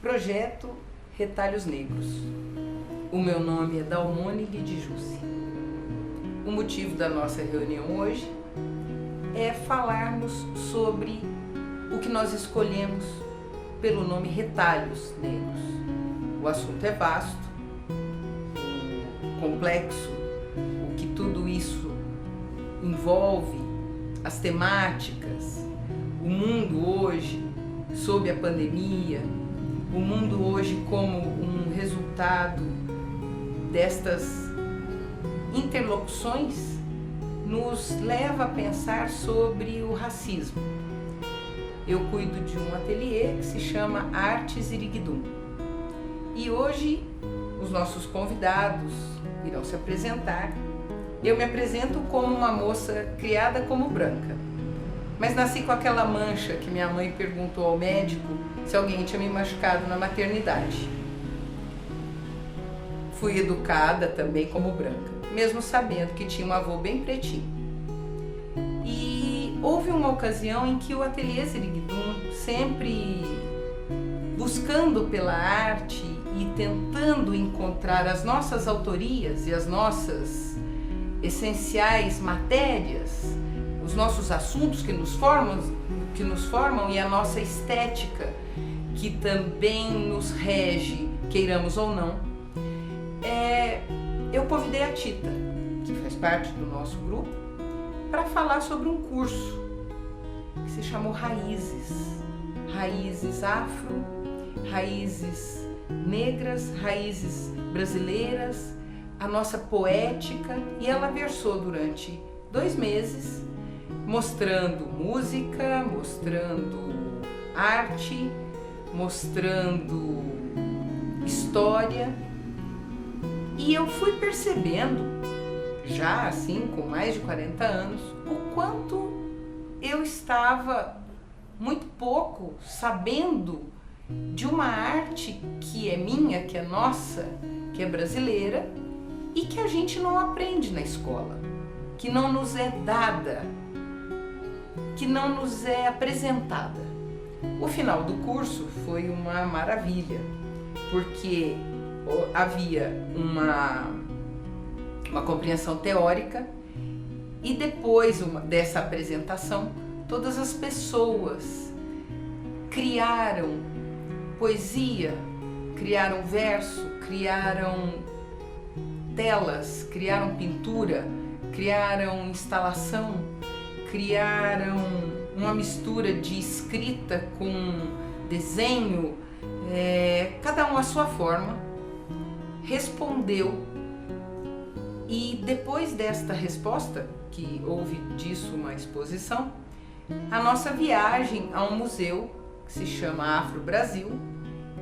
Projeto Retalhos Negros. O meu nome é Dalmone de Jussi. O motivo da nossa reunião hoje é falarmos sobre o que nós escolhemos pelo nome Retalhos Negros. O assunto é vasto, complexo, o que tudo isso envolve, as temáticas, o mundo hoje sob a pandemia, o mundo hoje como um resultado destas interlocuções nos leva a pensar sobre o racismo. Eu cuido de um ateliê que se chama Artes Iriguidum. E hoje os nossos convidados irão se apresentar. Eu me apresento como uma moça criada como branca, mas nasci com aquela mancha que minha mãe perguntou ao médico se alguém tinha me machucado na maternidade. Fui educada também como branca, mesmo sabendo que tinha um avô bem pretinho. E houve uma ocasião em que o ateliê Ziriguidum, sempre buscando pela arte e tentando encontrar as nossas autorias e as nossas essenciais matérias, os nossos assuntos que nos formam e a nossa estética que também nos rege, queiramos ou não, eu convidei a Tita, que faz parte do nosso grupo, para falar sobre um curso que se chamou Raízes. Raízes afro, raízes negras, raízes brasileiras, a nossa poética, e ela versou durante 2 meses, mostrando música, mostrando arte, mostrando história. E eu fui percebendo, já assim, com mais de 40 anos, o quanto eu estava muito pouco sabendo de uma arte que é minha, que é nossa, que é brasileira e que a gente não aprende na escola, que não nos é dada, que não nos é apresentada. O final do curso foi uma maravilha, porque havia uma compreensão teórica e depois dessa apresentação, todas as pessoas criaram poesia, criaram verso, criaram telas, criaram pintura, criaram instalação, criaram uma mistura de escrita com desenho, cada um à sua forma, respondeu. E depois desta resposta, que houve disso uma exposição, a nossa viagem a um museu que se chama Afro Brasil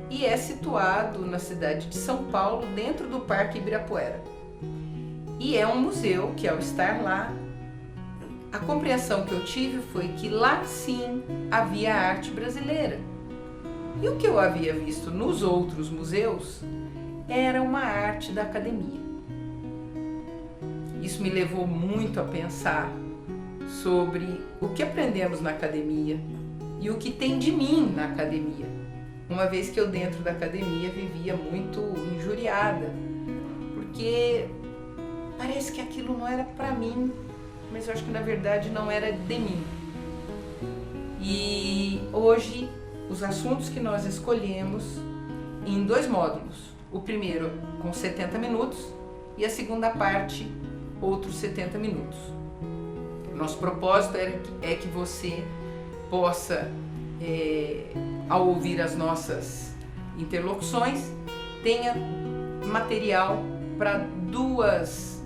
e é situado na cidade de São Paulo, dentro do Parque Ibirapuera. E é um museu que, ao estar lá, a compreensão que eu tive foi que lá sim havia arte brasileira. E o que eu havia visto nos outros museus era uma arte da academia. Isso me levou muito a pensar sobre o que aprendemos na academia e o que tem de mim na academia, uma vez que eu dentro da academia vivia muito injuriada, porque parece que aquilo não era para mim, mas eu acho que na verdade não era de mim. E hoje os assuntos que nós escolhemos em 2 módulos, o primeiro com 70 minutos e a segunda parte outros 70 minutos. Nosso propósito é que você possa, ao ouvir as nossas interlocuções, tenha material para 2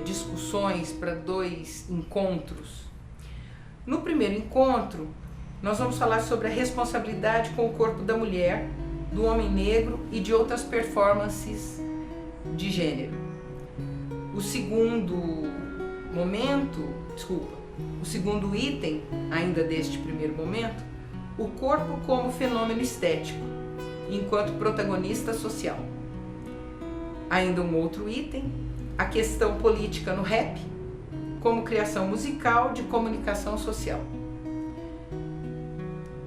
discussões, para 2 encontros. No primeiro encontro, nós vamos falar sobre a responsabilidade com o corpo da mulher, do homem negro e de outras performances de gênero. O segundo item, ainda deste primeiro momento, o corpo como fenômeno estético, enquanto protagonista social. Ainda um outro item, a questão política no rap, como criação musical de comunicação social.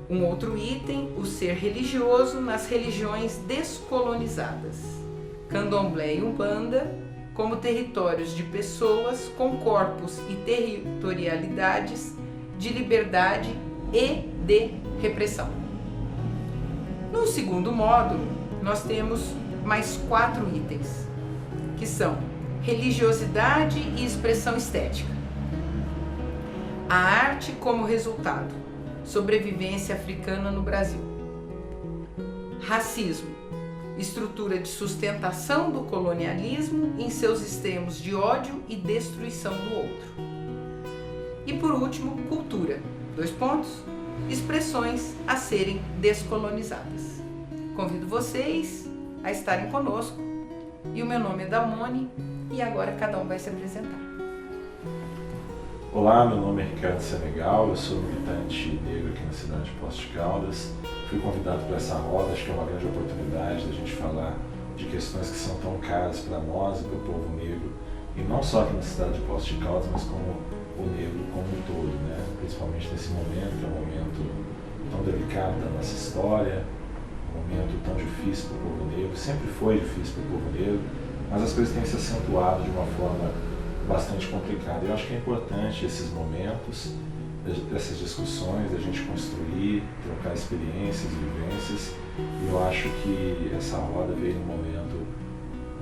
Um outro item, o ser religioso nas religiões descolonizadas. Candomblé e Umbanda como territórios de pessoas com corpos e territorialidades de liberdade e de repressão. No segundo módulo, nós temos mais 4 itens, que são religiosidade e expressão estética, a arte como resultado, sobrevivência africana no Brasil, racismo, estrutura de sustentação do colonialismo em seus extremos de ódio e destruição do outro. E por último, cultura, 2 pontos, expressões a serem descolonizadas. Convido vocês a estarem conosco e o meu nome é Damone e agora cada um vai se apresentar. Olá, meu nome é Ricardo Senegal, eu sou militante negro aqui na cidade de Poços de Caldas. Fui convidado para essa roda, acho que é uma grande oportunidade da gente falar de questões que são tão caras para nós e para o povo negro, e não só aqui na cidade de Poços de Caldas, mas como o negro como um todo, né? Principalmente nesse momento, que é um momento tão delicado da nossa história, um momento tão difícil para o povo negro, sempre foi difícil para o povo negro, mas as coisas têm se acentuado de uma forma bastante complicada. Eu acho que é importante esses momentos, essas discussões, a gente construir, trocar experiências, vivências, e eu acho que essa roda veio num momento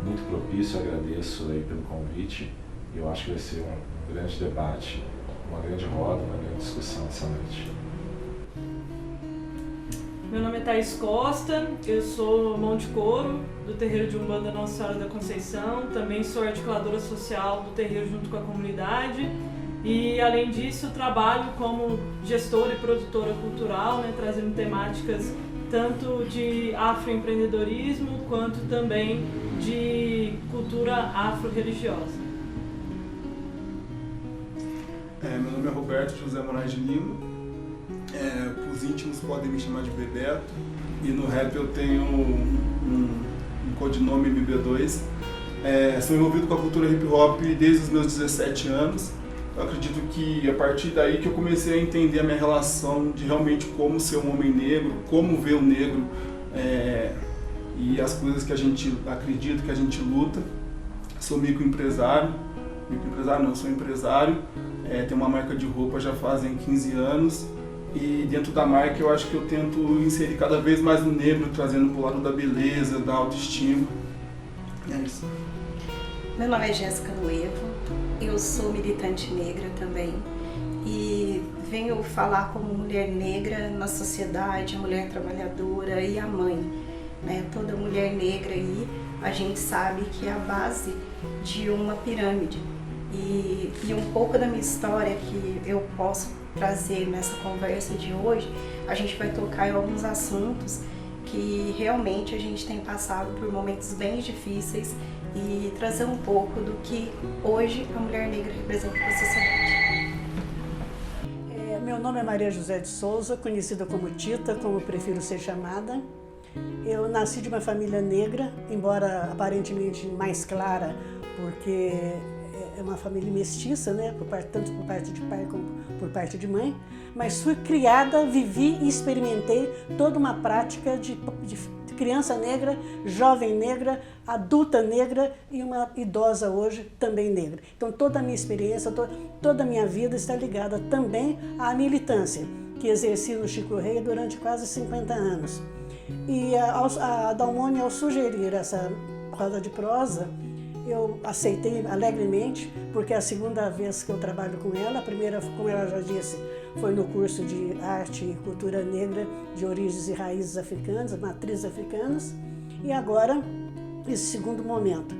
muito propício. Eu agradeço aí pelo convite, e eu acho que vai ser um grande debate, uma grande roda, uma grande discussão essa noite. Meu nome é Thaís Costa, eu sou mão de couro do terreiro de Umbanda Nossa Senhora da Conceição, também sou articuladora social do terreiro junto com a comunidade e, além disso, trabalho como gestora e produtora cultural, né, trazendo temáticas tanto de afroempreendedorismo quanto também de cultura afro-religiosa. Meu nome é Roberto José Moraes de Lima. Os íntimos podem me chamar de Bebeto, e no rap eu tenho um codinome MB2. Sou envolvido com a cultura hip hop desde os meus 17 anos. Eu acredito que a partir daí que eu comecei a entender a minha relação de realmente como ser um homem negro, como ver o negro e as coisas que a gente acredita, que a gente luta. Sou microempresário, sou empresário, tenho uma marca de roupa já fazem 15 anos. E dentro da marca eu acho que eu tento inserir cada vez mais o negro, trazendo para o lado da beleza, da autoestima. É isso. Meu nome é Jéssica Nuevo, eu sou militante negra também e venho falar como mulher negra na sociedade, a mulher trabalhadora e a mãe, né? Toda mulher negra aí, a gente sabe que é a base de uma pirâmide. E um pouco da minha história que eu posso trazer nessa conversa de hoje, a gente vai tocar em alguns assuntos que realmente a gente tem passado por momentos bem difíceis e trazer um pouco do que hoje a mulher negra representa para a sociedade. Meu nome é Maria José de Souza, conhecida como Tita, como prefiro ser chamada. Eu nasci de uma família negra, embora aparentemente mais clara, porque é uma família mestiça, né? Tanto por parte de pai como por parte de mãe, mas fui criada, vivi e experimentei toda uma prática de criança negra, jovem negra, adulta negra e uma idosa hoje também negra. Então toda a minha experiência, toda a minha vida está ligada também à militância, que exerci no Chico Rei durante quase 50 anos. E a Damone, ao sugerir essa roda de prosa, eu aceitei alegremente, porque é a segunda vez que eu trabalho com ela. A primeira, como ela já disse, foi no curso de Arte e Cultura Negra de Origens e Raízes Africanas, Matrizes Africanas, e agora esse segundo momento.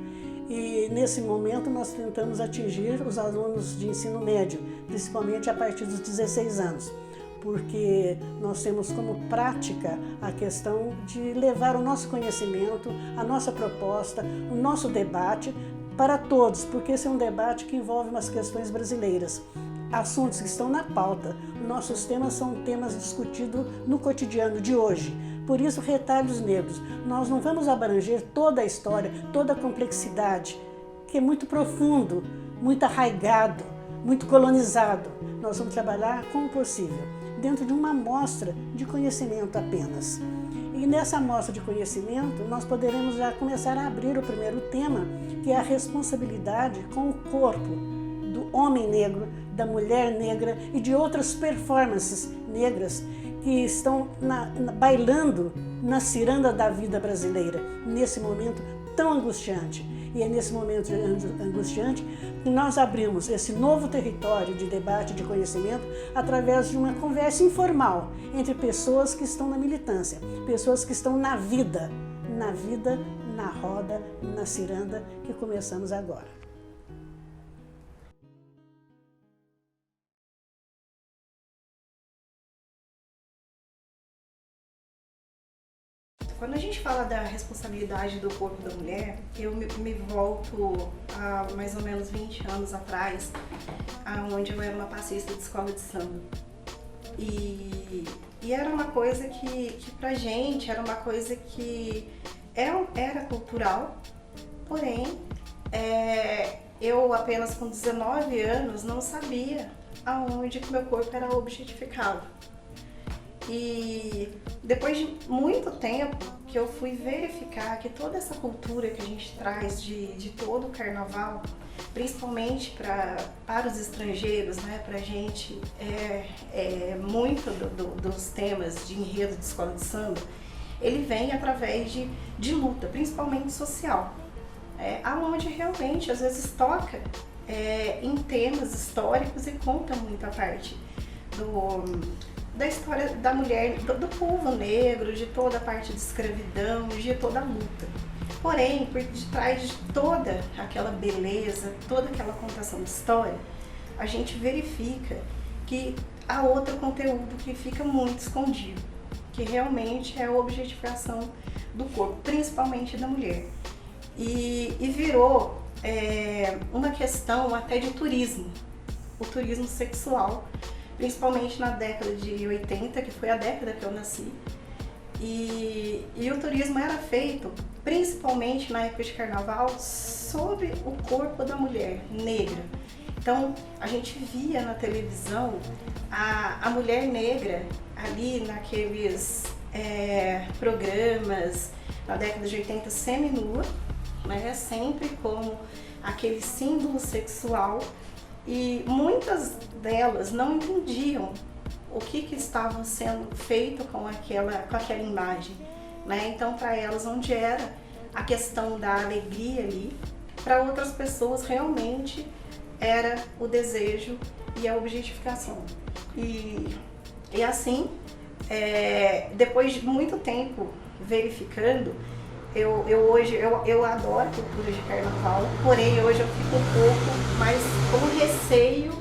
E nesse momento nós tentamos atingir os alunos de ensino médio, principalmente a partir dos 16 anos, porque nós temos como prática a questão de levar o nosso conhecimento, a nossa proposta, o nosso debate para todos, porque esse é um debate que envolve umas questões brasileiras, assuntos que estão na pauta. Nossos temas são temas discutidos no cotidiano de hoje. Por isso, retalhos negros. Nós não vamos abranger toda a história, toda a complexidade, que é muito profundo, muito arraigado, muito colonizado. Nós vamos trabalhar com o possível. dentro de uma amostra de conhecimento apenas. E nessa amostra de conhecimento, nós poderemos já começar a abrir o primeiro tema, que é a responsabilidade com o corpo do homem negro, da mulher negra e de outras performances negras que estão bailando na ciranda da vida brasileira, nesse momento tão angustiante. E é nesse momento angustiante que nós abrimos esse novo território de debate, de conhecimento, através de uma conversa informal entre pessoas que estão na militância, pessoas que estão na vida, na roda, na ciranda que começamos agora. Quando a gente fala da responsabilidade do corpo da mulher, eu me volto a mais ou menos 20 anos atrás, onde eu era uma passista de escola de samba. E era uma coisa que pra gente, era uma coisa que era cultural, porém, eu apenas com 19 anos não sabia aonde que meu corpo era objetificado. E depois de muito tempo que eu fui verificar que toda essa cultura que a gente traz de todo o carnaval, principalmente para os estrangeiros, né, pra gente, muito dos temas de enredo de escola de samba, ele vem através de luta, principalmente social, aonde realmente às vezes toca em temas históricos e conta muito a parte da história da mulher, do povo negro, de toda a parte de escravidão, de toda a luta. Porém, por detrás de toda aquela beleza, toda aquela contação de história, a gente verifica que há outro conteúdo que fica muito escondido, que realmente é a objetificação do corpo, principalmente da mulher. E virou uma questão até de turismo, o turismo sexual, principalmente na década de 80, que foi a década que eu nasci. E o turismo era feito, principalmente na época de carnaval, sobre o corpo da mulher negra. Então, a gente via na televisão a mulher negra ali naqueles programas na década de 80 seminua, né, sempre como aquele símbolo sexual. E muitas delas não entendiam o que estava sendo feito com aquela imagem, né? Então, para elas, onde era a questão da alegria ali, para outras pessoas realmente era o desejo e a objetificação. E assim, depois de muito tempo verificando, hoje eu adoro cultura de carnaval, porém hoje eu fico um pouco mais com receio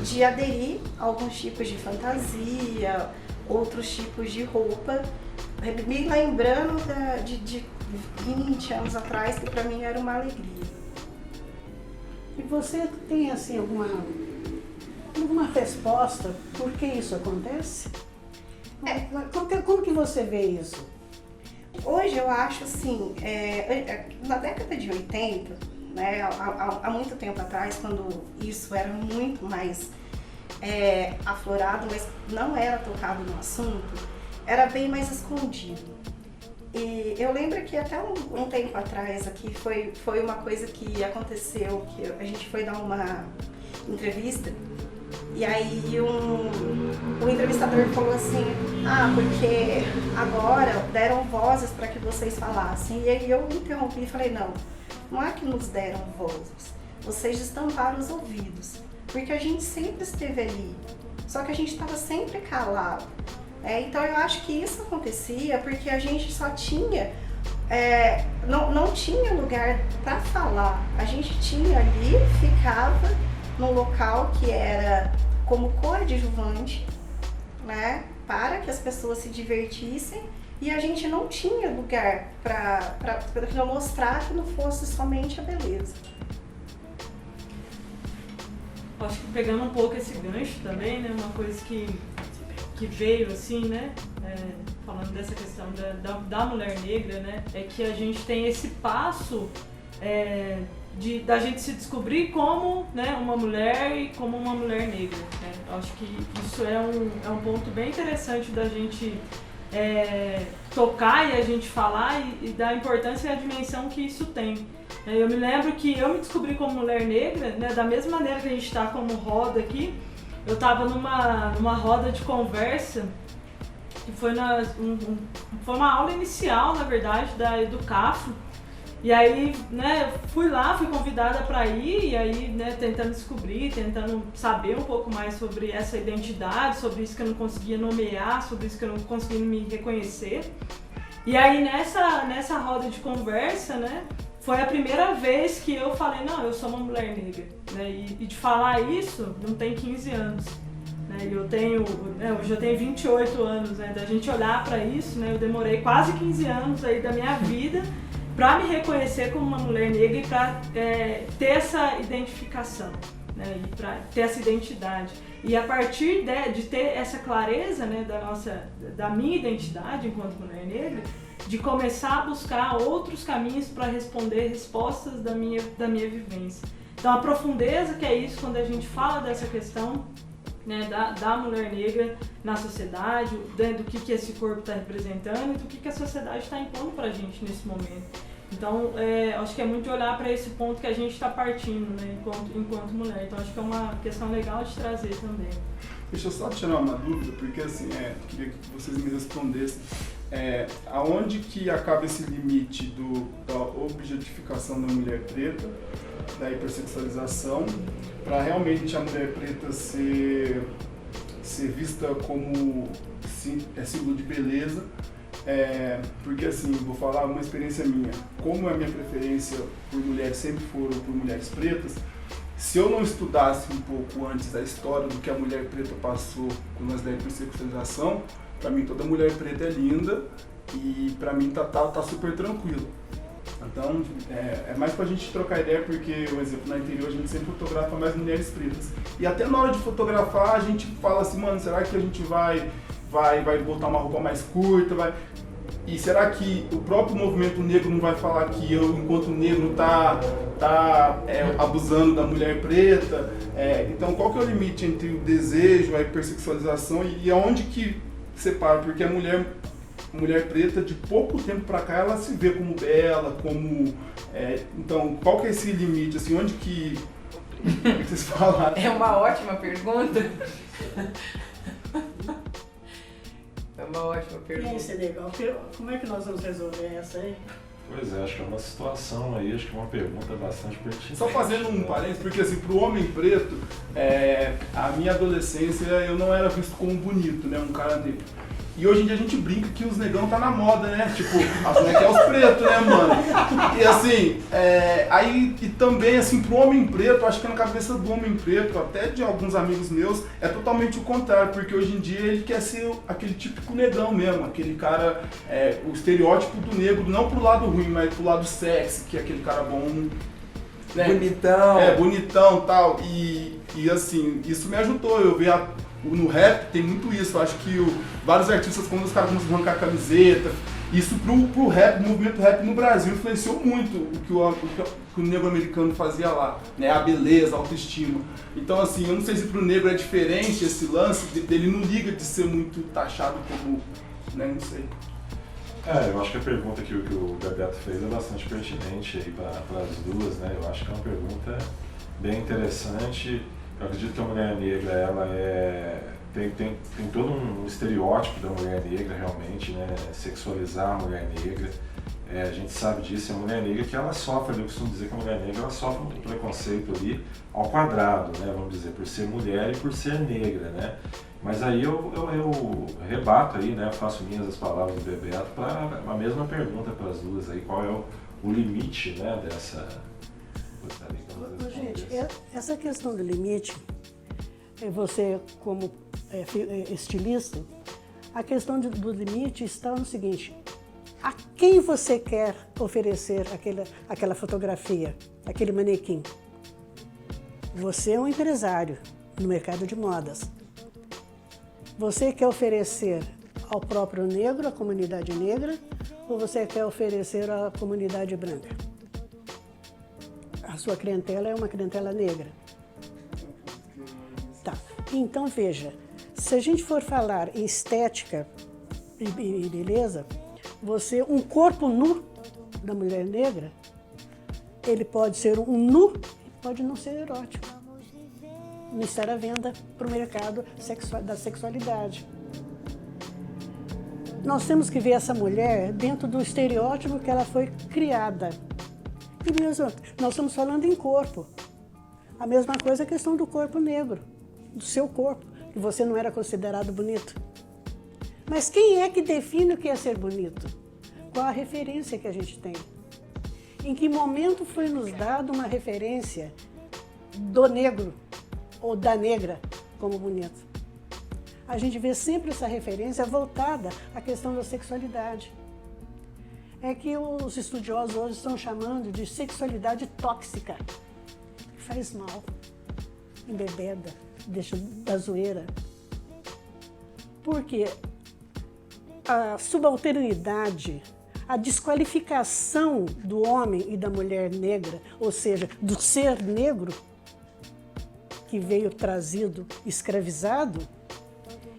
de aderir a alguns tipos de fantasia, outros tipos de roupa, me lembrando de 20 anos atrás, que para mim era uma alegria. E você tem assim alguma resposta por que isso acontece? Como que você vê isso? Hoje eu acho assim, na década de 80, né, há muito tempo atrás, quando isso era muito mais aflorado, mas não era tocado no assunto, era bem mais escondido. E eu lembro que até um tempo atrás aqui foi uma coisa que aconteceu, que a gente foi dar uma entrevista, e aí o entrevistador falou assim, porque agora deram vozes para que vocês falassem. E aí eu interrompi e falei, não é que nos deram vozes, vocês destamparam os ouvidos, porque a gente sempre esteve ali, só que a gente estava sempre calado. Então eu acho que isso acontecia porque a gente só tinha, não tinha lugar para falar, a gente tinha ali, ficava num local que era como coadjuvante, né, para que as pessoas se divertissem, e a gente não tinha lugar para mostrar que não fosse somente a beleza. Acho que pegando um pouco esse gancho também, né, uma coisa que veio assim, né, falando dessa questão da mulher negra, né, é que a gente tem esse passo da gente se descobrir como, né, uma mulher e como uma mulher negra, né? Eu acho que isso é um ponto bem interessante da gente tocar e a gente falar e da importância e a dimensão que isso tem. Eu me lembro que eu me descobri como mulher negra, né, da mesma maneira que a gente está como roda aqui. Eu estava numa roda de conversa que foi foi uma aula inicial, na verdade, da Educafo. E aí, né, fui convidada para ir, e aí, né, tentando descobrir, tentando saber um pouco mais sobre essa identidade, sobre isso que eu não conseguia nomear, sobre isso que eu não conseguia me reconhecer. E aí, nessa roda de conversa, né, foi a primeira vez que eu falei, não, eu sou uma mulher negra, né, e de falar isso não tem 15 anos. Eu já tenho 28 anos, né, da gente olhar para isso, né, eu demorei quase 15 anos aí da minha vida para me reconhecer como uma mulher negra e para ter essa identificação, né, e para ter essa identidade. E a partir de ter essa clareza, né, da minha identidade enquanto mulher negra, de começar a buscar outros caminhos para responder respostas da minha vivência. Então a profundeza que é isso quando a gente fala dessa questão, né, da mulher negra na sociedade, do que esse corpo está representando e do que a sociedade está impondo para a gente nesse momento. Então, acho que é muito olhar para esse ponto que a gente está partindo, né, enquanto mulher. Então, acho que é uma questão legal de trazer também. Deixa eu só tirar uma dúvida, porque assim, queria que vocês me respondessem. Aonde que acaba esse limite da objetificação da mulher preta, da hipersexualização, para realmente a mulher preta ser vista como símbolo de beleza? Porque assim, vou falar uma experiência minha. Como a minha preferência por mulheres sempre foram por mulheres pretas, se eu não estudasse um pouco antes da história do que a mulher preta passou com nós da hipersexualização, para mim toda mulher preta é linda e para mim tá super tranquilo. Então, é mais pra gente trocar ideia, porque, por exemplo, na interior a gente sempre fotografa mais mulheres pretas. E até na hora de fotografar a gente fala assim, mano, será que a gente vai botar uma roupa mais curta? E será que o próprio movimento negro não vai falar que eu, enquanto negro, tá abusando da mulher preta? Então, qual que é o limite entre o desejo, a hipersexualização e aonde que separa? Porque a mulher preta, de pouco tempo pra cá, ela se vê como bela, como... então, qual que é esse limite? Assim, onde que... O que vocês falaram? É uma ótima pergunta. É uma ótima pergunta. Isso é legal. Como é que nós vamos resolver essa aí? Pois é, acho que é uma situação aí, acho que é uma pergunta bastante pertinente. Só fazendo um parênteses, porque assim, pro homem preto, a minha adolescência eu não era visto como bonito, né, um cara negro. E hoje em dia a gente brinca que os negão tá na moda, né? Tipo, as mulheres é os pretos, né, mano? E assim, e também, assim, pro homem preto, acho que na cabeça do homem preto, até de alguns amigos meus, é totalmente o contrário, porque hoje em dia ele quer ser aquele típico negão mesmo, aquele cara, o estereótipo do negro, não pro lado ruim, mas pro lado sexy, que é aquele cara bom, né? Bonitão. Bonitão e tal. E assim, isso me ajudou, eu ver no rap tem muito isso, eu acho que vários artistas, quando os caras começam a arrancar camiseta, isso pro rap, o movimento rap no Brasil influenciou muito o que o negro americano fazia lá, né? A beleza, a autoestima. Então assim, eu não sei se pro negro é diferente esse lance, dele não liga de ser muito taxado como, né, não sei. Eu acho que a pergunta que o Bebeto fez é bastante pertinente aí para as duas, né? Eu acho que é uma pergunta bem interessante. Eu acredito que a mulher negra, ela tem todo um estereótipo da mulher negra realmente, né? Sexualizar a mulher negra. A gente sabe disso, a mulher negra que ela sofre, eu costumo dizer que a mulher negra ela sofre um preconceito ali ao quadrado, né? Vamos dizer, por ser mulher e por ser negra, né? Mas aí eu rebato aí, né? Faço minhas as palavras do Bebeto para a mesma pergunta para as duas aí, qual é o limite, né, dessa... Gente, essa questão do limite, você como estilista, a questão do limite está no seguinte: a quem você quer oferecer aquela fotografia, aquele manequim? Você é um empresário no mercado de modas. Você quer oferecer ao próprio negro, à comunidade negra, ou você quer oferecer à comunidade branca? A sua clientela é uma clientela negra? Tá. Então, veja, se a gente for falar em estética e beleza, um corpo nu da mulher negra, ele pode ser um nu, pode não ser erótico. Não estar à venda para o mercado da sexualidade. Nós temos que ver essa mulher dentro do estereótipo que ela foi criada. E mesmo, nós estamos falando em corpo. A mesma coisa é a questão do corpo negro, do seu corpo, que você não era considerado bonito. Mas quem é que define o que é ser bonito? Qual a referência que a gente tem? Em que momento foi nos dado uma referência do negro ou da negra como bonito? A gente vê sempre essa referência voltada à questão da sexualidade. É que os estudiosos hoje estão chamando de sexualidade tóxica, que faz mal, embebeda, deixa da zoeira. Porque a subalternidade, a desqualificação do homem e da mulher negra, ou seja, do ser negro, que veio trazido, escravizado,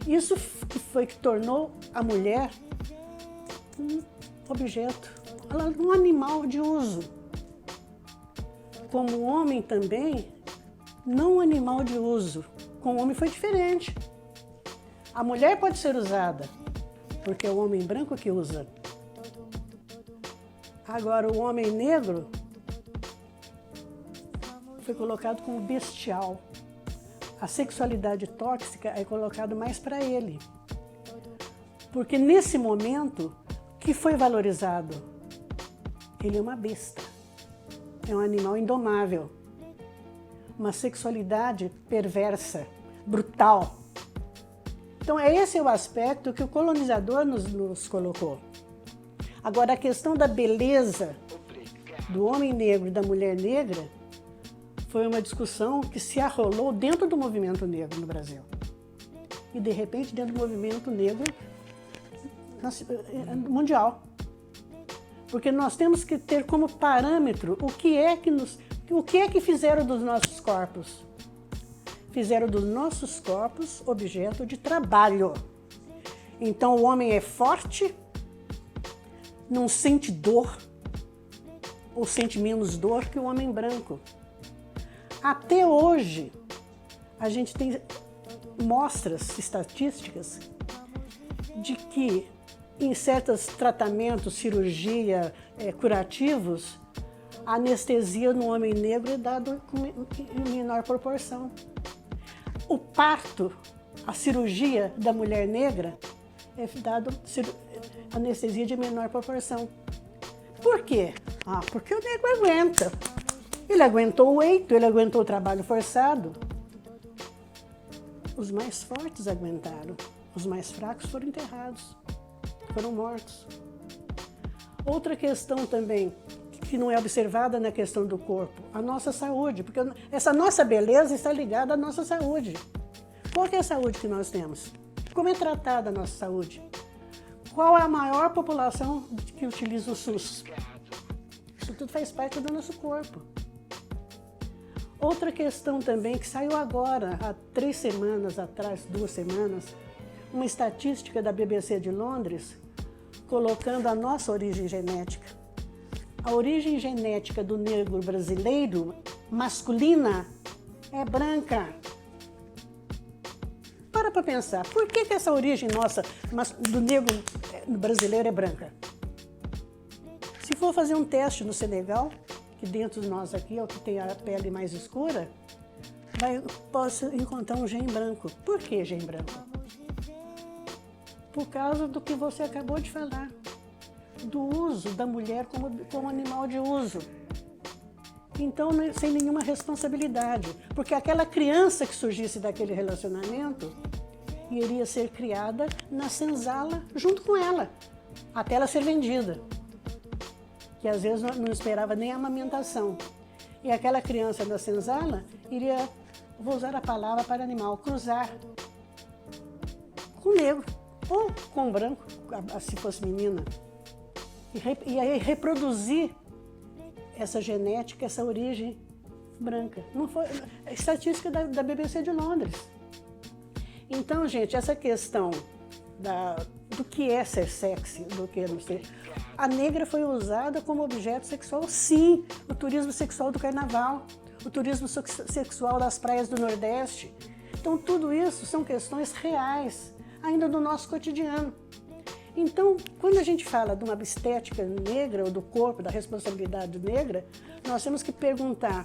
isso foi que tornou a mulher um objeto, um animal de uso. Como o homem também, não um animal de uso. Com o homem foi diferente. A mulher pode ser usada, porque é o homem branco que usa. Agora, o homem negro foi colocado como bestial. A sexualidade tóxica é colocado mais para ele. Porque nesse momento, que foi valorizado? Ele é uma besta. É um animal indomável. Uma sexualidade perversa, brutal. Então, esse é o aspecto que o colonizador nos colocou. Agora, a questão da beleza do homem negro e da mulher negra foi uma discussão que se arrolou dentro do movimento negro no Brasil. E, de repente, dentro do movimento negro mundial. Porque nós temos que ter como parâmetro o que é que fizeram dos nossos corpos. Fizeram dos nossos corpos objeto de trabalho. Então, o homem é forte, não sente dor, ou sente menos dor que o homem branco. Até hoje, a gente tem mostras estatísticas de que em certos tratamentos, cirurgia, curativos, a anestesia no homem negro é dada em menor proporção. O parto, a cirurgia da mulher negra, é dado anestesia de menor proporção. Por quê? Porque o negro aguenta. Ele aguentou o eito, ele aguentou o trabalho forçado. Os mais fortes aguentaram, os mais fracos foram enterrados, foram mortos. Outra questão também, que não é observada na questão do corpo, a nossa saúde, porque essa nossa beleza está ligada à nossa saúde. Qual que é a saúde que nós temos? Como é tratada a nossa saúde? Qual é a maior população que utiliza o SUS? Isso tudo faz parte do nosso corpo. Outra questão também que saiu agora, há 3 semanas atrás, 2 semanas, uma estatística da BBC de Londres, colocando a nossa origem genética. A origem genética do negro brasileiro, masculina, é branca. Para pensar, por que essa origem nossa do negro brasileiro é branca? Se for fazer um teste no Senegal, que dentro de nós aqui é o que tem a pele mais escura, posso encontrar um gene branco. Por que gene branco? Por causa do que você acabou de falar, do uso da mulher como animal de uso. Então, sem nenhuma responsabilidade, porque aquela criança que surgisse daquele relacionamento iria ser criada na senzala junto com ela, até ela ser vendida. Que às vezes não esperava nem a amamentação. E aquela criança da senzala iria, vou usar a palavra para animal, cruzar com o negro ou com o branco, se fosse menina. E aí reproduzir essa genética, essa origem branca. Não foi estatística da BBC de Londres. Então, gente, essa questão do que é ser sexy, do que não ser... A negra foi usada como objeto sexual, sim. O turismo sexual do carnaval, o turismo sexual das praias do Nordeste. Então, tudo isso são questões reais, ainda do nosso cotidiano. Então, quando a gente fala de uma estética negra, ou do corpo, da responsabilidade negra, nós temos que perguntar: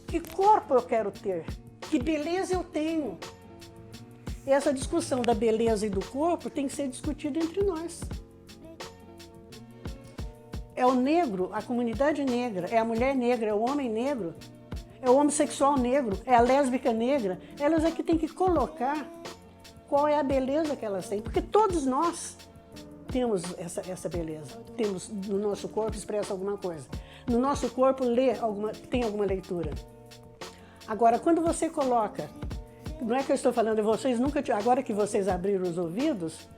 que corpo eu quero ter? Que beleza eu tenho? E essa discussão da beleza e do corpo tem que ser discutida entre nós. É o negro, a comunidade negra, é a mulher negra, é o homem negro, é o homossexual negro, é a lésbica negra. Elas é que têm que colocar qual é a beleza que elas têm, porque todos nós temos essa beleza. Temos no nosso corpo expressa alguma coisa. No nosso corpo tem alguma leitura. Agora, quando você coloca, não é que eu estou falando de vocês, agora que vocês abriram os ouvidos,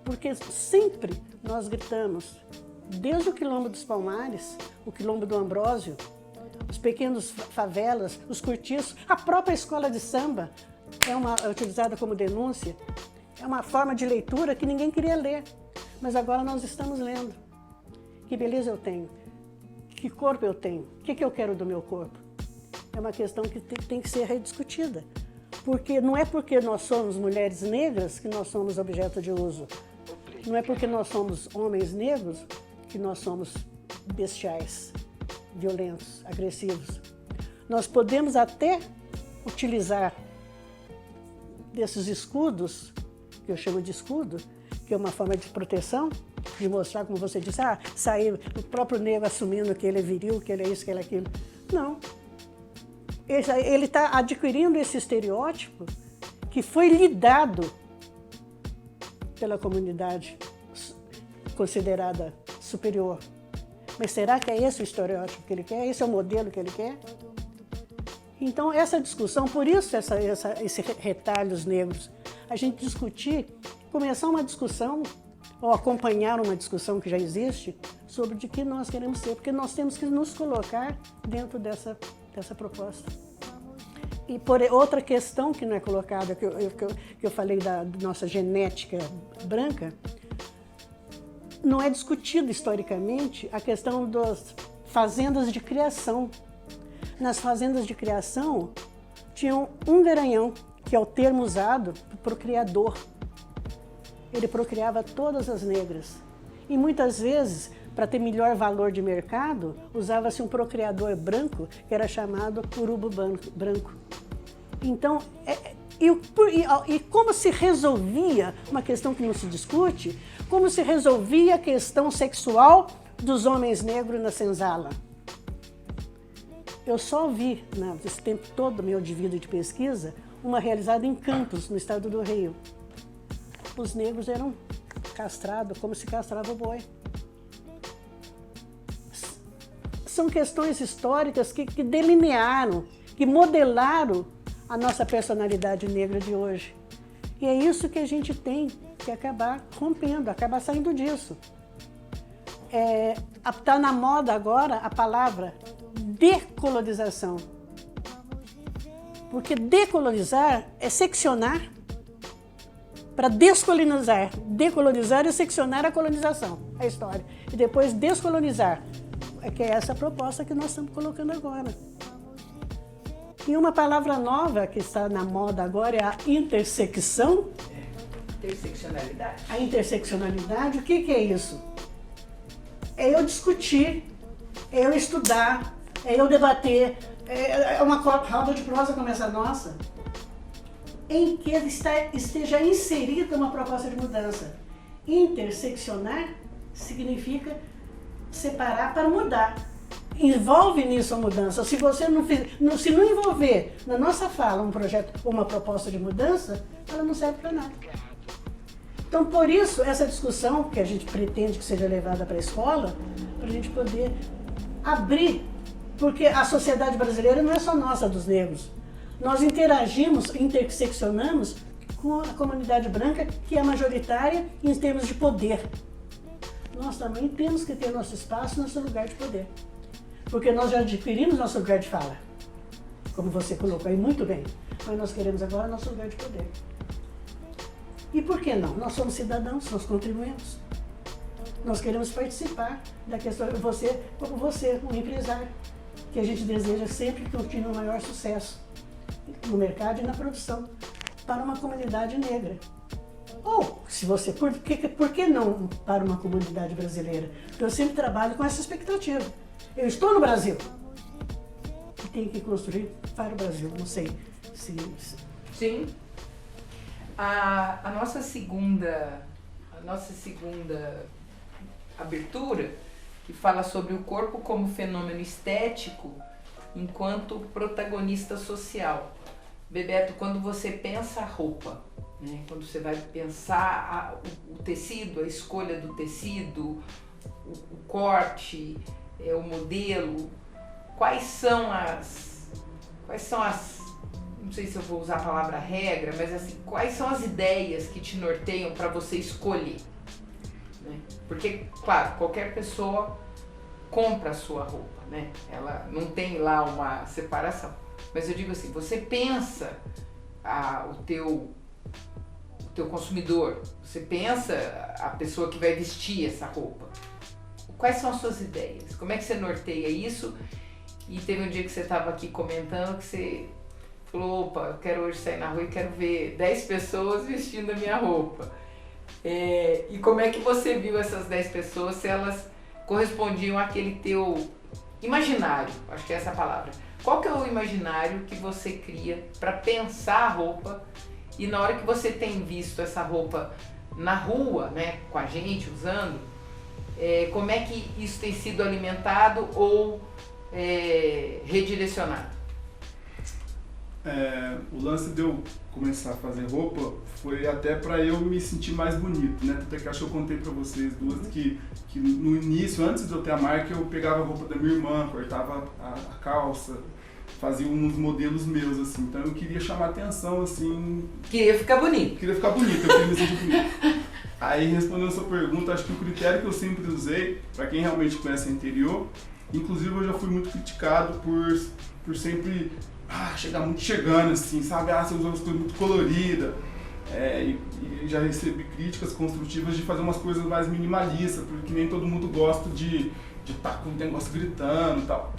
porque sempre nós gritamos, desde o Quilombo dos Palmares, o Quilombo do Ambrósio, os pequenos favelas, os cortiços, a própria escola de samba é utilizada como denúncia, é uma forma de leitura que ninguém queria ler, mas agora nós estamos lendo. Que beleza eu tenho? Que corpo eu tenho? O que eu quero do meu corpo? É uma questão que tem que ser rediscutida, porque não é porque nós somos mulheres negras que nós somos objeto de uso, não é porque nós somos homens negros que nós somos bestiais, violentos, agressivos. Nós podemos até utilizar desses escudos, que eu chamo de escudo, que é uma forma de proteção, de mostrar, como você disse, sair o próprio negro assumindo que ele é viril, que ele é isso, que ele é aquilo. Não. Ele está adquirindo esse estereótipo que foi lhe dado pela comunidade considerada superior. Mas será que é esse o estereótipo que ele quer? Esse é o modelo que ele quer? Então, essa discussão, por isso esse retalhos negros, a gente discutir, começar uma discussão, ou acompanhar uma discussão que já existe, sobre de que nós queremos ser, porque nós temos que nos colocar dentro dessa proposta. E por outra questão que não é colocada, que eu falei da nossa genética branca, não é discutida historicamente a questão das fazendas de criação. Nas fazendas de criação, tinham um garanhão, que é o termo usado para o procriador. Ele procriava todas as negras. E muitas vezes, para ter melhor valor de mercado, usava-se um procriador branco, que era chamado urubu branco. Então, e como se resolvia uma questão que não se discute, como se resolvia a questão sexual dos homens negros na senzala? Eu só vi, nesse tempo todo meu de vida e de pesquisa, uma realizada em Campos, no estado do Rio. Os negros eram castrados como se castrava o boi. São questões históricas que delinearam, que modelaram a nossa personalidade negra de hoje. E é isso que a gente tem que acabar rompendo, acabar saindo disso. Está na moda agora a palavra decolonização. Porque decolonizar é seccionar para descolonizar. Decolonizar é seccionar a colonização, a história. E depois descolonizar, que é essa proposta que nós estamos colocando agora. E uma palavra nova que está na moda agora é a intersecção. Interseccionalidade. A interseccionalidade, o que é isso? É eu discutir, é eu estudar, é eu debater, é uma roda de prosa como essa nossa, em que esteja inserida uma proposta de mudança. Interseccionar significa separar para mudar. Envolve nisso a mudança. Se você se não envolver na nossa fala um projeto ou uma proposta de mudança, ela não serve para nada. Então, por isso, essa discussão que a gente pretende que seja levada para a escola, para a gente poder abrir, porque a sociedade brasileira não é só nossa, dos negros. Nós interagimos, interseccionamos com a comunidade branca, que é majoritária em termos de poder. Nós também temos que ter nosso espaço, nosso lugar de poder. Porque nós já adquirimos nosso lugar de fala. como você colocou aí muito bem, mas nós queremos agora nosso lugar de poder. E por que não? Nós somos cidadãos, nós contribuímos. Nós queremos participar da questão, como você, um empresário, que a gente deseja sempre que continue o maior sucesso no mercado e na produção, para uma comunidade negra. Ou, se você, por que não para uma comunidade brasileira? Porque eu sempre trabalho com essa expectativa. Eu estou no Brasil e tenho que construir para o Brasil. Não sei se... Sim. A nossa segunda abertura, que fala sobre o corpo como fenômeno estético enquanto protagonista social. Bebeto, quando você pensa a roupa, né? Quando você vai pensar o tecido, a escolha do tecido, o corte, o modelo, quais são as, não sei se eu vou usar a palavra regra, mas assim, quais são as ideias que te norteiam para você escolher? Né? Porque, claro, qualquer pessoa compra a sua roupa, né? Ela não tem lá uma separação. Mas eu digo assim, você pensa o teu consumidor, você pensa a pessoa que vai vestir essa roupa. Quais são as suas ideias? Como é que você norteia isso? E teve um dia que você estava aqui comentando que você falou, opa, eu quero hoje sair na rua e quero ver 10 pessoas vestindo a minha roupa. E como é que você viu essas 10 pessoas, se elas correspondiam àquele teu imaginário? Acho que é essa a palavra. Qual que é o imaginário que você cria para pensar a roupa e na hora que você tem visto essa roupa na rua, né, com a gente usando, como é que isso tem sido alimentado ou redirecionado? O lance de eu começar a fazer roupa foi até para eu me sentir mais bonito, né? Até que acho que eu contei para vocês duas que no início, antes de eu ter a marca, eu pegava a roupa da minha irmã, cortava a calça, fazia uns modelos meus, assim. Então eu queria chamar atenção, assim... Queria ficar bonito. Eu queria me sentir bonito. Aí, respondendo a sua pergunta, acho que o critério que eu sempre usei, para quem realmente conhece o interior, inclusive eu já fui muito criticado por sempre... chegar muito chegando, assim, sabe? Você usa umas coisas muito coloridas. E já recebi críticas construtivas de fazer umas coisas mais minimalistas, porque nem todo mundo gosta de estar com o negócio gritando e tal.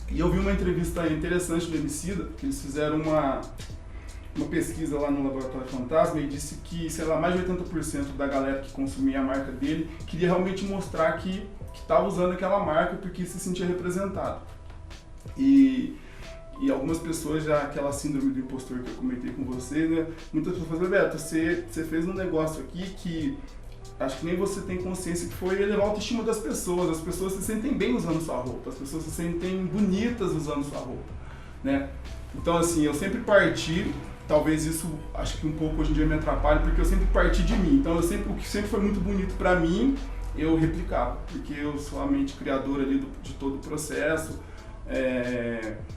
E eu vi uma entrevista interessante do Emicida, que eles fizeram uma pesquisa lá no Laboratório Fantasma e disse que, sei lá, mais de 80% da galera que consumia a marca dele queria realmente mostrar que estava usando aquela marca porque se sentia representado. E algumas pessoas já, aquela síndrome do impostor que eu comentei com você, né? Muitas pessoas falam, Beto, você fez um negócio aqui que acho que nem você tem consciência que foi elevar a autoestima das pessoas. As pessoas se sentem bem usando sua roupa, as pessoas se sentem bonitas usando sua roupa, né? Então, assim, eu sempre parti, talvez isso, acho que um pouco hoje em dia me atrapalha, porque eu sempre parti de mim. Então, o que sempre foi muito bonito pra mim, eu replicava, porque eu sou a mente criadora ali de todo o processo.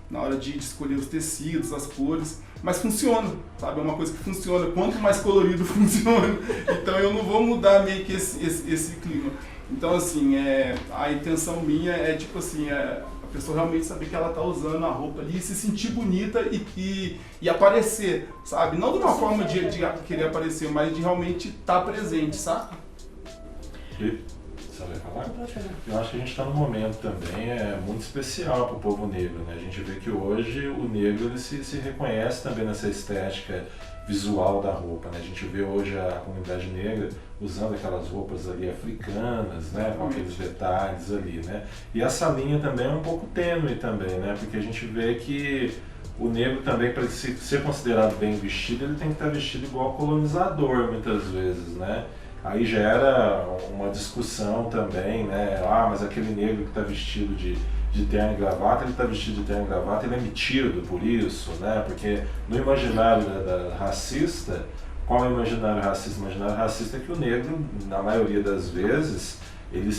Na hora de escolher os tecidos, as cores, mas funciona, sabe? É uma coisa que funciona, quanto mais colorido funciona, então eu não vou mudar meio que esse clima. Então, assim, a intenção minha é tipo assim, a pessoa realmente saber que ela tá usando a roupa ali, se sentir bonita e aparecer, sabe? Não de uma forma de querer aparecer, mas de realmente estar presente, sabe? Eu acho que a gente está num momento também muito especial para o povo negro, né? A gente vê que hoje o negro ele se reconhece também nessa estética visual da roupa, né? A gente vê hoje a comunidade negra usando aquelas roupas ali africanas, né? Com aqueles detalhes ali, né? E essa linha também é um pouco tênue também, né? Porque a gente vê que o negro também, para ser considerado bem vestido, ele tem que estar vestido igual colonizador muitas vezes, né? Aí gera uma discussão também, né? Mas aquele negro que está vestido de terno e gravata, ele está vestido de terno e gravata, ele é metido por isso, né? Porque no imaginário racista, qual é o imaginário racista? O imaginário racista é que o negro, na maioria das vezes, ele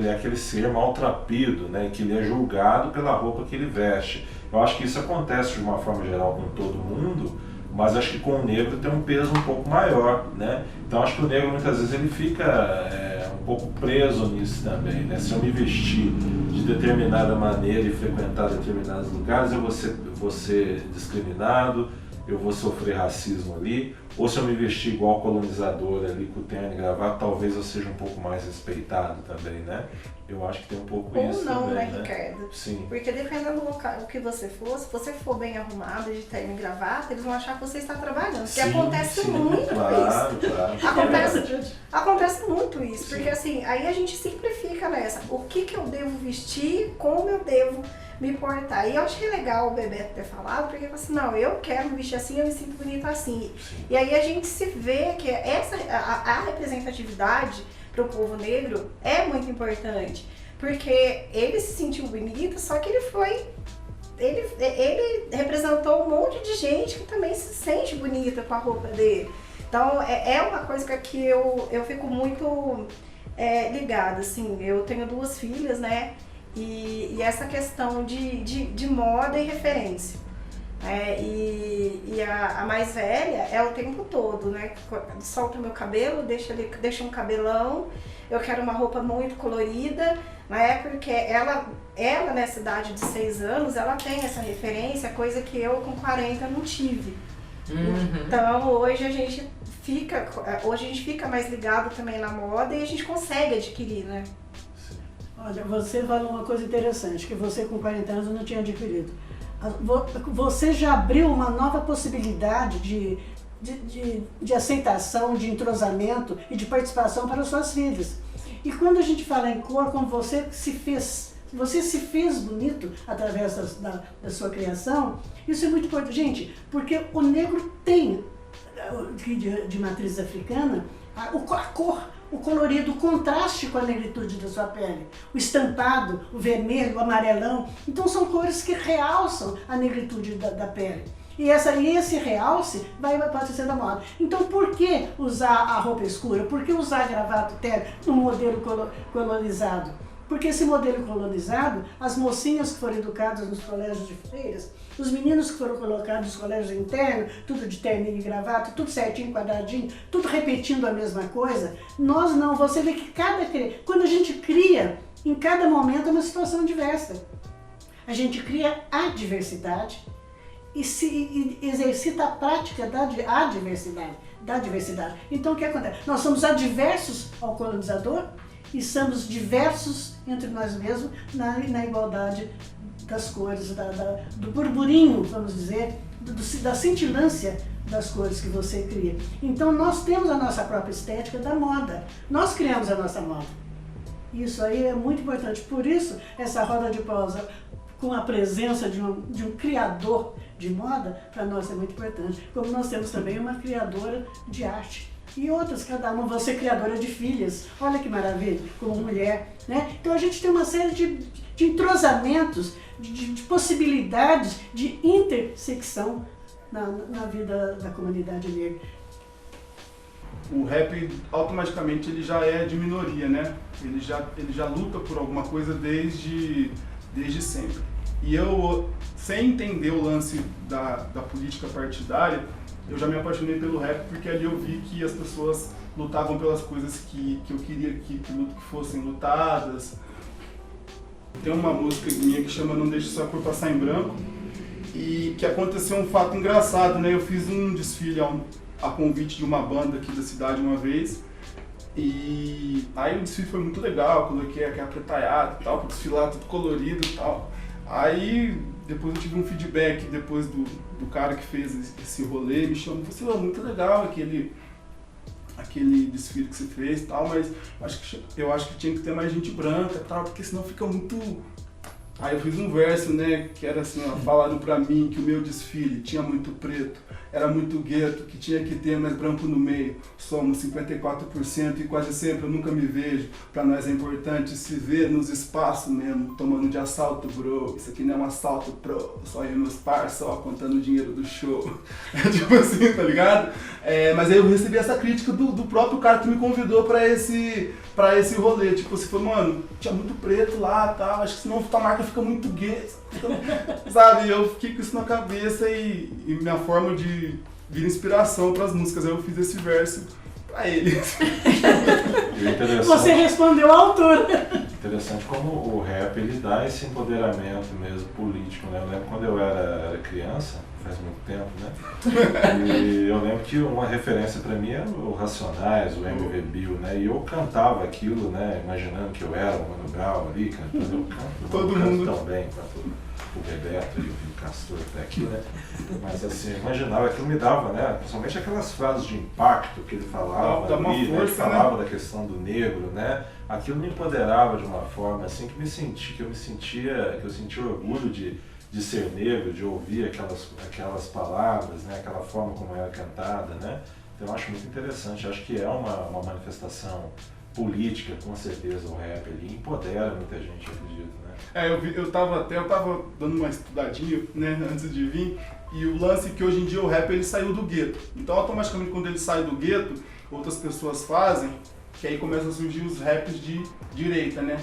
é aquele ser maltrapilho, né? Que ele é julgado pela roupa que ele veste. Eu acho que isso acontece de uma forma geral com todo mundo, mas acho que com o negro tem um peso um pouco maior, né? Então acho que o negro muitas vezes ele fica um pouco preso nisso também, né? Se eu me vestir de determinada maneira e frequentar determinados lugares, eu vou ser discriminado, eu vou sofrer racismo ali, ou se eu me vestir igual colonizador ali com terno e gravata, talvez eu seja um pouco mais respeitado também, né? Eu acho que tem um pouco Ou isso não, também, né, Ricardo? Sim. Porque dependendo do local que você for, se você for bem arrumado, de terno e gravata, eles vão achar que você está trabalhando. Porque acontece muito claro, isso. Claro. Acontece muito isso. Porque assim, aí a gente simplifica nessa. O que eu devo vestir, como eu devo me portar. E eu acho que é legal o Bebeto ter falado, porque assim, não, eu quero me vestir assim, eu me sinto bonita assim. Sim. E aí a gente se vê que a representatividade para o povo negro é muito importante, porque ele se sentiu bonito, só que ele representou um monte de gente que também se sente bonita com a roupa dele. Então é uma coisa que eu fico muito ligada, assim. Eu tenho 2 filhas, né? E essa questão de moda e referência. E a mais velha é o tempo todo, né? Solta o meu cabelo, deixa um cabelão, eu quero uma roupa muito colorida, né? Porque ela nessa idade de 6 anos, ela tem essa referência, coisa que eu com 40 não tive. Uhum. Então hoje a gente fica mais ligado também na moda e a gente consegue adquirir, né? Olha, você falou uma coisa interessante, que você com 40 anos não tinha adquirido. Você já abriu uma nova possibilidade de aceitação, de entrosamento e de participação para as suas filhas. E quando a gente fala em cor, como você se fez bonito através da sua criação, isso é muito importante, gente, porque o negro tem, de matriz africana, a cor, o colorido, o contraste com a negritude da sua pele, o estampado, o vermelho, o amarelão. Então são cores que realçam a negritude da pele. E esse realce pode ser da moda. Então por que usar a roupa escura? Por que usar a gravata terno no modelo colonizado? Porque esse modelo colonizado, as mocinhas que foram educadas nos colégios de freiras, os meninos que foram colocados nos colégios internos, tudo de terninho e gravata, tudo certinho, quadradinho, tudo repetindo a mesma coisa. Nós não, você vê que quando a gente cria, em cada momento é uma situação diversa. A gente cria a diversidade e exercita a prática da diversidade. Então o que acontece? Nós somos adversos ao colonizador e somos diversos entre nós mesmos na igualdade das cores, do burburinho, vamos dizer, da cintilância das cores que você cria. Então nós temos a nossa própria estética da moda, nós criamos a nossa moda. Isso aí é muito importante, por isso essa roda de prosa com a presença de um criador de moda, para nós é muito importante. Como nós temos também uma criadora de arte. E outras, cada uma, você criadora de filhas, olha que maravilha, como mulher, né? Então a gente tem uma série de entrosamentos, de possibilidades de intersecção na vida da comunidade negra. O rap automaticamente ele já é de minoria, né? Ele já luta por alguma coisa desde sempre. E eu, sem entender o lance da política partidária, eu já me apaixonei pelo rap porque ali eu vi que as pessoas lutavam pelas coisas que eu queria que fossem lutadas. Tem uma música minha que chama Não Deixe Sua Cor Passar em Branco e que aconteceu um fato engraçado, né? Eu fiz um desfile a convite de uma banda aqui da cidade uma vez e aí o desfile foi muito legal, coloquei aquela pretaiada e tal, para desfilar tudo colorido e tal. Aí depois eu tive um feedback depois do cara que fez esse rolê, me chamou e falou assim, muito legal aquele desfile que você fez e tal, mas eu acho que tinha que ter mais gente branca e tal, porque senão fica muito... Aí eu fiz um verso, né, que era assim, ó, falaram pra mim que o meu desfile tinha muito preto, era muito gueto, que tinha que ter mais branco no meio. Somos 54% e quase sempre eu nunca me vejo. Pra nós é importante se ver nos espaços mesmo, tomando de assalto, bro. Isso aqui não é um assalto, pro. Só eu e meus parça, ó, contando o dinheiro do show. Tipo assim, tá ligado? Mas aí eu recebi essa crítica do próprio cara que me convidou pra esse rolê. Tipo assim, foi, mano, tinha muito preto lá e tal, acho que senão a marca fica muito gay, sabe? Eu fiquei com isso na cabeça e minha forma de vir inspiração para as músicas, aí eu fiz esse verso pra ele. Você respondeu à altura. interessante como o rap ele dá esse empoderamento mesmo político, né? Eu lembro quando eu era criança, faz muito tempo, né? E eu lembro que uma referência para mim era o Racionais, o MV Bill, né? E eu cantava aquilo, né? Imaginando que eu era o Mano Brown ali, cantando, eu canto, Todo canto mundo tão bem quanto o Bebeto e o Castor até aqui, né? Mas assim, eu imaginava, aquilo me dava, né? Principalmente aquelas frases de impacto que ele falava, dá uma ali, né? Ele força, falava né? da questão do negro, né? Aquilo me empoderava de uma forma assim que eu sentia orgulho de ser negro, de ouvir aquelas palavras, né? Aquela forma como era cantada, né? Então eu acho muito interessante, acho que é uma manifestação política, com certeza, o rap ali empodera muita gente, eu acredito, né? Eu tava dando uma estudadinha, né, antes de vir, e o lance que hoje em dia o rap ele saiu do gueto. Então automaticamente quando ele sai do gueto, outras pessoas fazem, que aí começam a surgir os raps de direita, né?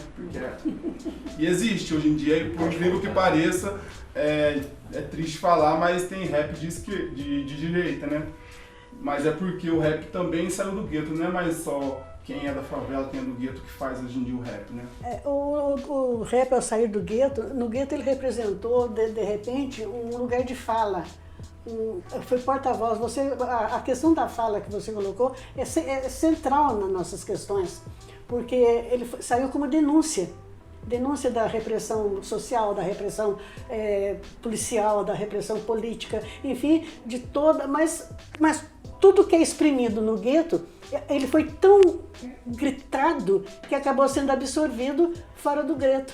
E existe hoje em dia, e por incrível que pareça, é triste falar, mas tem rap de direita, né? Mas é porque o rap também saiu do gueto, não é mais só quem é da favela, quem é do gueto que faz hoje em dia o rap, né? O rap, ao sair do gueto, no gueto ele representou, de repente, um lugar de fala. Foi porta-voz. A questão da fala que você colocou é central nas nossas questões, porque ele saiu como denúncia da repressão social, da repressão policial, da repressão política, enfim, de toda, mas tudo que é exprimido no gueto, ele foi tão gritado que acabou sendo absorvido fora do gueto.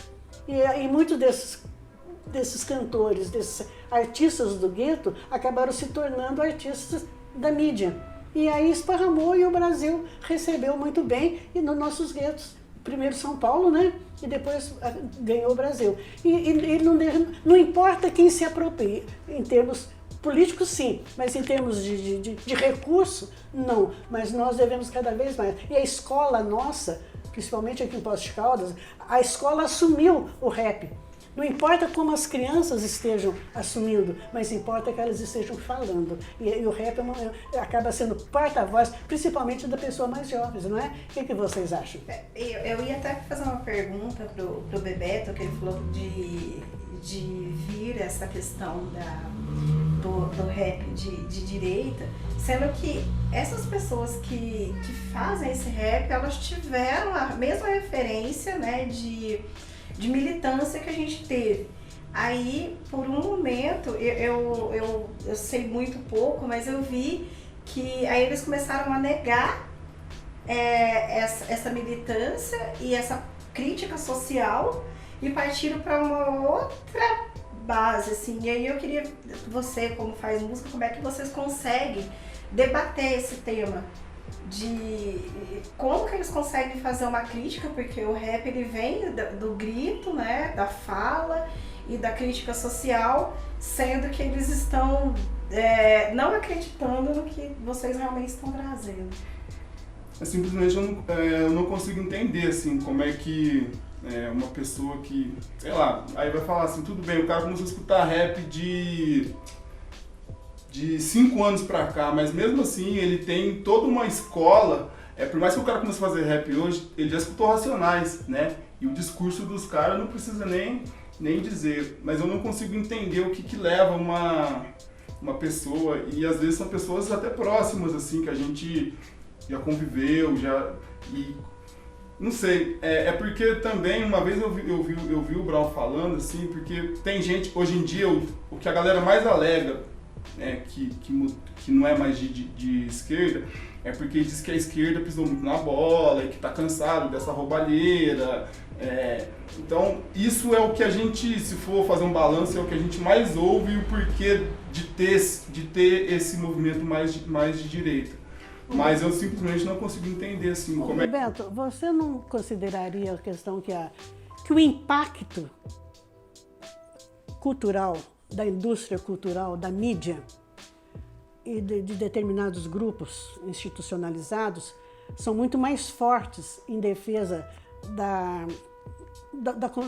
E muitos desses cantores, desses artistas do gueto, acabaram se tornando artistas da mídia. E aí esparramou e o Brasil recebeu muito bem, e nos nossos guetos. Primeiro São Paulo, né? E depois ganhou o Brasil. E não importa quem se apropria, em termos políticos sim, mas em termos de recurso, não. Mas nós devemos cada vez mais. E a escola nossa, principalmente aqui em Poços de Caldas, a escola assumiu o rap. Não importa como as crianças estejam assumindo, mas importa que elas estejam falando. E o rap acaba sendo porta-voz, principalmente da pessoa mais jovem, não é? O que vocês acham? Eu ia até fazer uma pergunta pro Bebeto, que ele falou de vir essa questão do rap de direita, sendo que essas pessoas que fazem esse rap, elas tiveram a mesma referência, né, de militância que a gente teve. Aí, por um momento, eu sei muito pouco, mas eu vi que aí eles começaram a negar essa militância e essa crítica social e partiram para uma outra base, assim. E aí eu queria, você, como faz música, como é que vocês conseguem debater esse tema? De como que eles conseguem fazer uma crítica, porque o rap ele vem do grito, né, da fala e da crítica social, sendo que eles estão não acreditando no que vocês realmente estão trazendo. Simplesmente eu não consigo entender assim, como é que uma pessoa que, sei lá, aí vai falar assim, tudo bem, o cara começou a escutar rap de 5 anos pra cá, mas mesmo assim ele tem toda uma escola, por mais que o cara comece a fazer rap hoje, ele já escutou Racionais, né? E o discurso dos caras não precisa nem dizer, mas eu não consigo entender o que leva uma pessoa, e às vezes são pessoas até próximas, assim, que a gente já conviveu, e não sei, porque também uma vez eu vi o Brau falando, assim, porque tem gente, hoje em dia, o que a galera mais alega, que não é mais de esquerda, é porque diz que a esquerda pisou muito na bola e que está cansado dessa roubalheira. Então, isso é o que a gente, se for fazer um balanço, é o que a gente mais ouve, e o porquê de ter esse movimento mais de direita. Mas eu simplesmente não consigo entender assim, como é... Beto, você não consideraria a questão que o impacto cultural, da indústria cultural, da mídia e de determinados grupos institucionalizados são muito mais fortes em defesa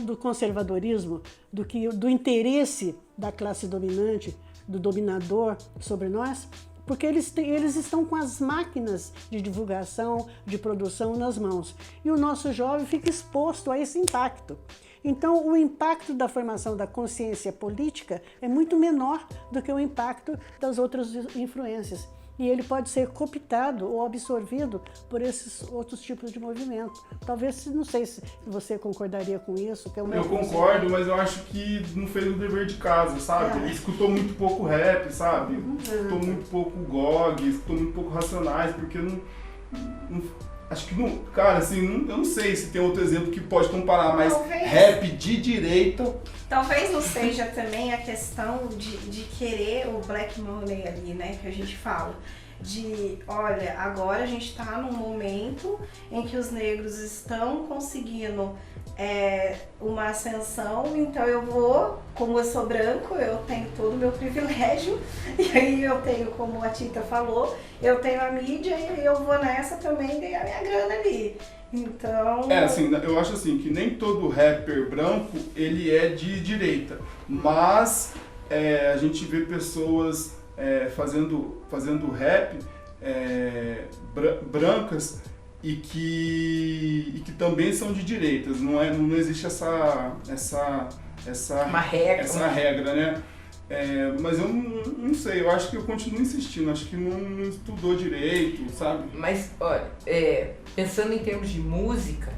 do conservadorismo do que do interesse da classe dominante, do dominador sobre nós? porque eles estão com as máquinas de divulgação, de produção nas mãos. E o nosso jovem fica exposto a esse impacto. Então, o impacto da formação da consciência política é muito menor do que o impacto das outras influências. E ele pode ser cooptado ou absorvido por esses outros tipos de movimento. Talvez, não sei se você concordaria com isso. Que é eu concordo, mas eu acho que não fez o dever de casa, sabe? Ele escutou muito pouco rap, sabe? Escutou muito pouco GOG, escutou muito pouco Racionais, porque não acho que não, cara, assim, eu não sei se tem outro exemplo que pode comparar, mas talvez, rap de direita... Talvez não seja também a questão de querer o black money ali, né, que a gente fala. De, olha, agora a gente está num momento em que os negros estão conseguindo uma ascensão, então eu vou, como eu sou branco, eu tenho todo o meu privilégio, e aí eu tenho, como a Tita falou, eu tenho a mídia e eu vou nessa também ganhar minha grana ali. Então... assim, eu acho assim, que nem todo rapper branco, ele é de direita, mas a gente vê pessoas fazendo rap brancas e que também são de direitas, não existe essa regra, né? Mas eu não sei, eu acho que eu continuo insistindo, acho que não estudou direito, sabe? Mas, olha, pensando em termos de música,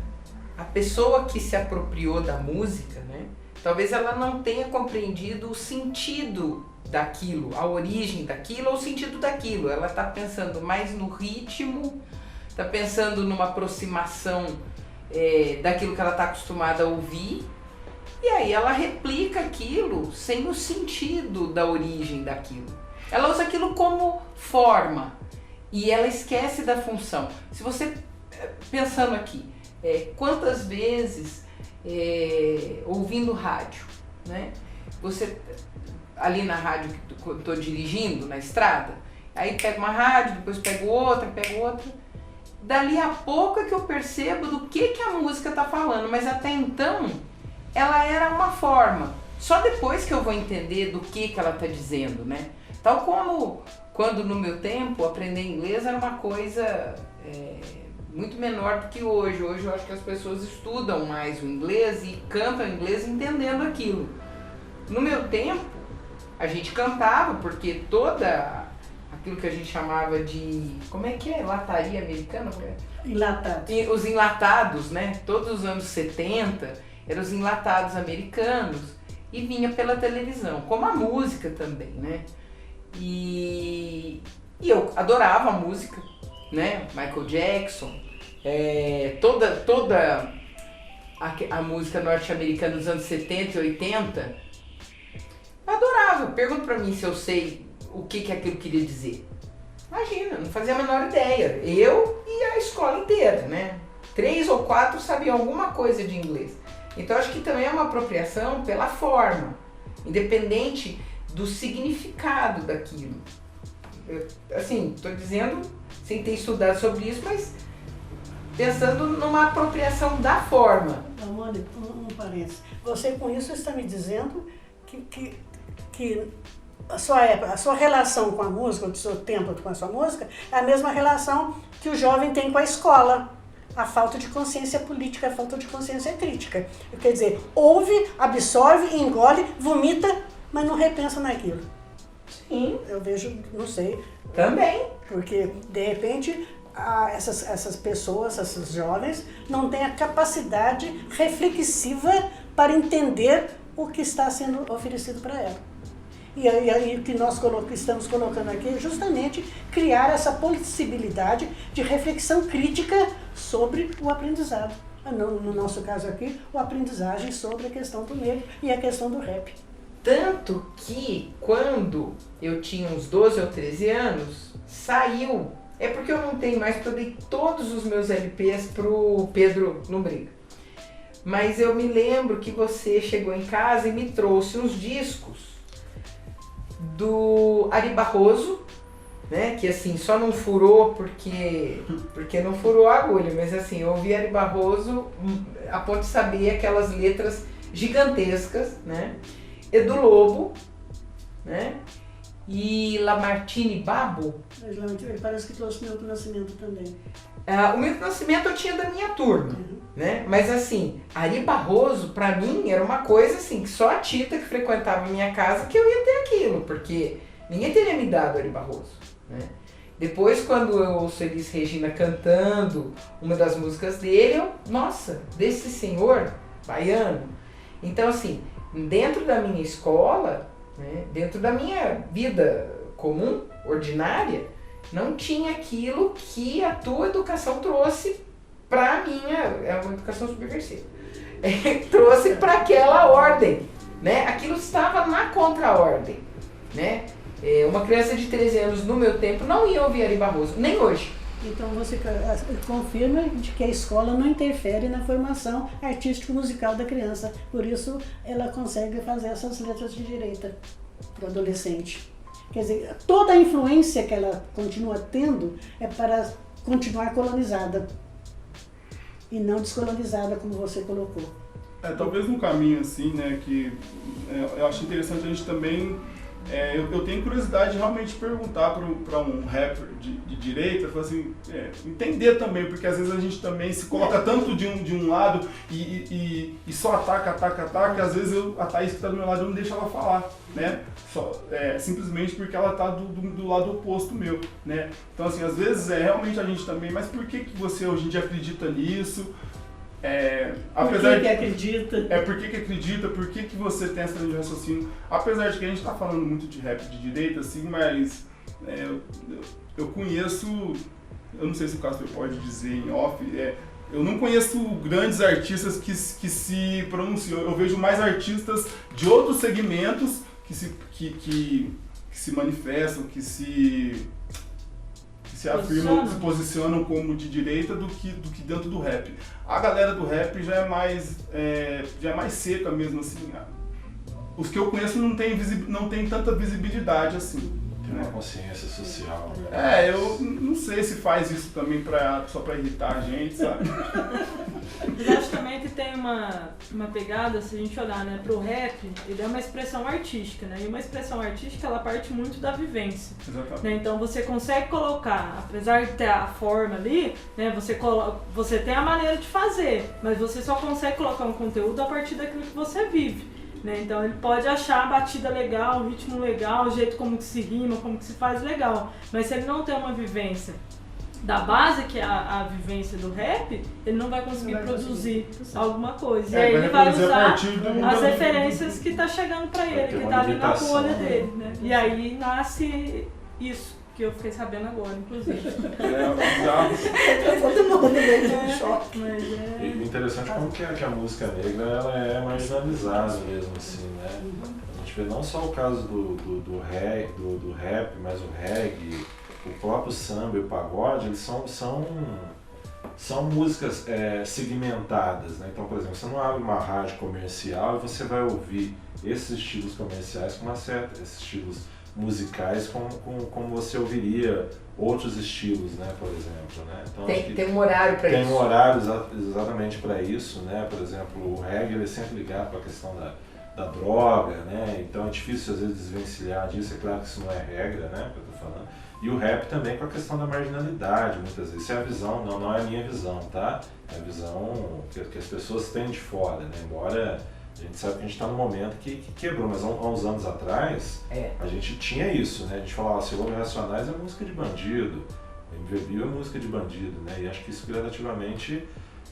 a pessoa que se apropriou da música, né, talvez ela não tenha compreendido o sentido daquilo, a origem daquilo ou o sentido daquilo. Ela está pensando mais no ritmo, está pensando numa aproximação daquilo que ela está acostumada a ouvir, e aí ela replica aquilo sem o sentido da origem daquilo. Ela usa aquilo como forma e ela esquece da função. Se você, pensando aqui, quantas vezes ouvindo rádio, né? Você, ali na rádio que eu estou dirigindo, na estrada, aí pega uma rádio, depois pego outra, dali a pouco é que eu percebo do que a música está falando, mas até então ela era uma forma. Só depois que eu vou entender do que ela está dizendo, né? Tal como quando no meu tempo aprender inglês era uma coisa muito menor do que hoje. Hoje eu acho que as pessoas estudam mais o inglês e cantam inglês entendendo aquilo. No meu tempo, a gente cantava porque toda aquilo que a gente chamava de... Como é que é? Lataria americana? Enlatado. Os enlatados, né? Todos os anos 70 eram os enlatados americanos e vinha pela televisão, como a música também, né? E eu adorava a música, né? Michael Jackson, toda a música norte-americana dos anos 70 e 80, eu adorava. Pergunta pra mim se eu sei o que aquilo queria dizer. Imagina, não fazia a menor ideia. Eu e a escola inteira, né? 3 ou 4 sabiam alguma coisa de inglês. Então acho que também é uma apropriação pela forma, independente do significado daquilo. Eu, assim, estou dizendo sem ter estudado sobre isso, mas pensando numa apropriação da forma. Mônica, um parênteses. Você com isso está me dizendo que a sua relação com a música, o seu tempo com a sua música, é a mesma relação que o jovem tem com a escola. A falta de consciência política, a falta de consciência crítica. Quer dizer, ouve, absorve, engole, vomita, mas não repensa naquilo. Sim. Eu vejo, não sei. Também. Porque, de repente, essas pessoas, esses jovens, não têm a capacidade reflexiva para entender o que está sendo oferecido para ela. E aí o que nós estamos colocando aqui é justamente criar essa possibilidade de reflexão crítica sobre o aprendizado. No nosso caso aqui, a aprendizagem sobre a questão do negro e a questão do rap. Tanto que quando eu tinha uns 12 ou 13 anos, saiu. É porque eu não tenho mais, porque eu dei todos os meus LPs pro Pedro Lombriga. Mas eu me lembro que você chegou em casa e me trouxe uns discos do Ari Barroso, né, que assim, só não furou porque não furou a agulha, mas assim, eu ouvi Ari Barroso a ponto de saber aquelas letras gigantescas, né, Edu Lobo, né, e Lamartine Babo. Ele parece que trouxe Milton Nascimento também. O Milton Nascimento eu tinha da minha turma, né? Mas assim, Ari Barroso pra mim era uma coisa assim, que só a Tita que frequentava a minha casa que eu ia ter aquilo, porque ninguém teria me dado Ari Barroso, né? Depois, quando eu ouço Elis Regina cantando uma das músicas dele, nossa, desse senhor baiano. Então assim, dentro da minha escola, né, dentro da minha vida comum, ordinária, não tinha aquilo que a tua educação trouxe para a minha, é uma educação subversiva, trouxe para aquela ordem, né? Aquilo estava na contra-ordem, né? Uma criança de 13 anos no meu tempo não ia ouvir Ari Barroso, nem hoje. Então você confirma de que a escola não interfere na formação artístico-musical da criança, por isso ela consegue fazer essas letras de direita para o adolescente. Quer dizer, toda a influência que ela continua tendo é para continuar colonizada e não descolonizada, como você colocou. Talvez um caminho assim, né, que eu acho interessante a gente também... eu tenho curiosidade de realmente perguntar para um rapper de direita, assim, entender também, porque às vezes a gente também se coloca tanto de um lado e só ataca, às vezes a Thaís que está do meu lado eu não deixo ela falar, né? Simplesmente porque ela está do lado oposto meu, né? Então assim, às vezes realmente a gente também, mas por que você hoje em dia acredita nisso? Por que acredita? Por que acredita? Por que você tem essa linha de raciocínio? Apesar de que a gente está falando muito de rap de direita, assim, mas eu conheço, eu não sei se o Casper pode dizer em off, eu não conheço grandes artistas que se pronunciam. Eu vejo mais artistas de outros segmentos que se manifestam, que se afirmam, se posicionam como de direita do que dentro do rap. A galera do rap já é mais seca mesmo, assim. Os que eu conheço não tem tanta visibilidade assim. Tem uma consciência social. Né? Eu não sei se faz isso também só pra irritar a gente, sabe? Eu acho também que tem uma pegada, se a gente olhar, né, pro rap, ele é uma expressão artística, né? E uma expressão artística, ela parte muito da vivência. Exatamente. Né? Então você consegue colocar, apesar de ter a forma ali, né, você tem a maneira de fazer, mas você só consegue colocar um conteúdo a partir daquilo que você vive. Né? Então ele pode achar a batida legal, o ritmo legal, o jeito como que se rima, como que se faz legal, mas se ele não tem uma vivência da base, que é a vivência do rap, ele não vai conseguir produzir alguma coisa. E aí ele vai usar as referências que tá chegando pra ele, que tá ali na bolha dele. Né? E aí nasce isso, que eu fiquei sabendo agora, inclusive. Todo mundo veio no choque. E interessante como que a música negra ela é marginalizada mesmo, assim, né? A gente vê não só o caso do rap, mas o reggae, o próprio samba e o pagode, eles são músicas segmentadas, né? Então, por exemplo, você não abre uma rádio comercial e você vai ouvir esses estilos comerciais com esses estilos musicais como você ouviria outros estilos, né, por exemplo, né? Então, tem um horário para isso. Tem um horário exatamente para isso, né? Por exemplo, o reggae ele é sempre ligado para a questão da droga, né? Então é difícil às vezes desvencilhar disso, é claro que isso não é regra, né, que eu tô falando. E o rap também com a questão da marginalidade, muitas vezes. Isso é a visão, não é a minha visão, tá? É a visão que as pessoas têm de fora, né? Embora a gente sabe que a gente está num momento que quebrou, mas há uns anos atrás a gente tinha isso, né? A gente falava assim, Homens Racionais é música de bandido, MVBio é música de bandido, né? E acho que isso gradativamente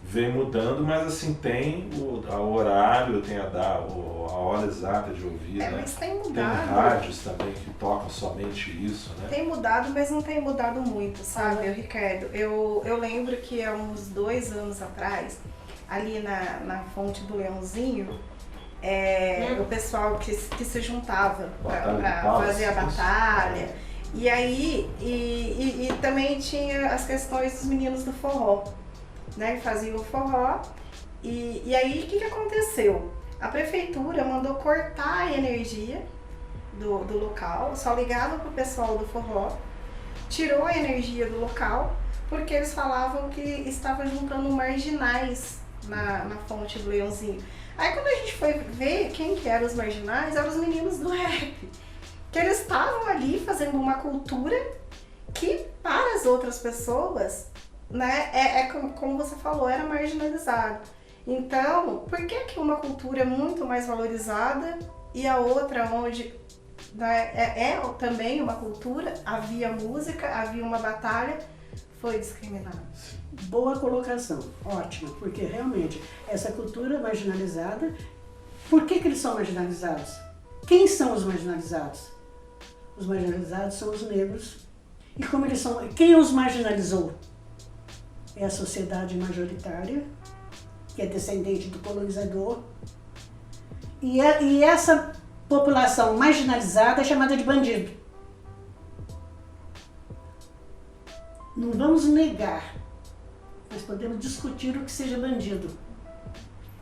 vem mudando, mas assim, tem o horário, tem a hora exata de ouvir, né? Mas tem mudado. Tem rádios também que tocam somente isso, né? Tem mudado, mas não tem mudado muito, sabe, Ricardo? Eu lembro que há uns 2 anos atrás, ali na Fonte do Leãozinho, o pessoal que se juntava para fazer a batalha. E aí, e também tinha as questões dos meninos do forró, né? Faziam o forró. E aí, o que aconteceu? A prefeitura mandou cortar a energia do local, só ligava para o pessoal do forró, tirou a energia do local, porque eles falavam que estava juntando marginais na Fonte do Leãozinho. Aí quando a gente foi ver quem que eram os marginais, eram os meninos do rap. que eles estavam ali fazendo uma cultura que para as outras pessoas, né, como você falou, era marginalizado. Então, por que uma cultura é muito mais valorizada e a outra, onde, né, é também uma cultura, havia música, havia uma batalha, foi discriminada? Boa colocação, ótima, porque realmente essa cultura marginalizada, por que eles são marginalizados? Quem são os marginalizados? Os marginalizados são os negros. E como eles são, quem os marginalizou? É a sociedade majoritária, que é descendente do colonizador. E essa população marginalizada é chamada de bandido. Não vamos negar, mas podemos discutir o que seja bandido.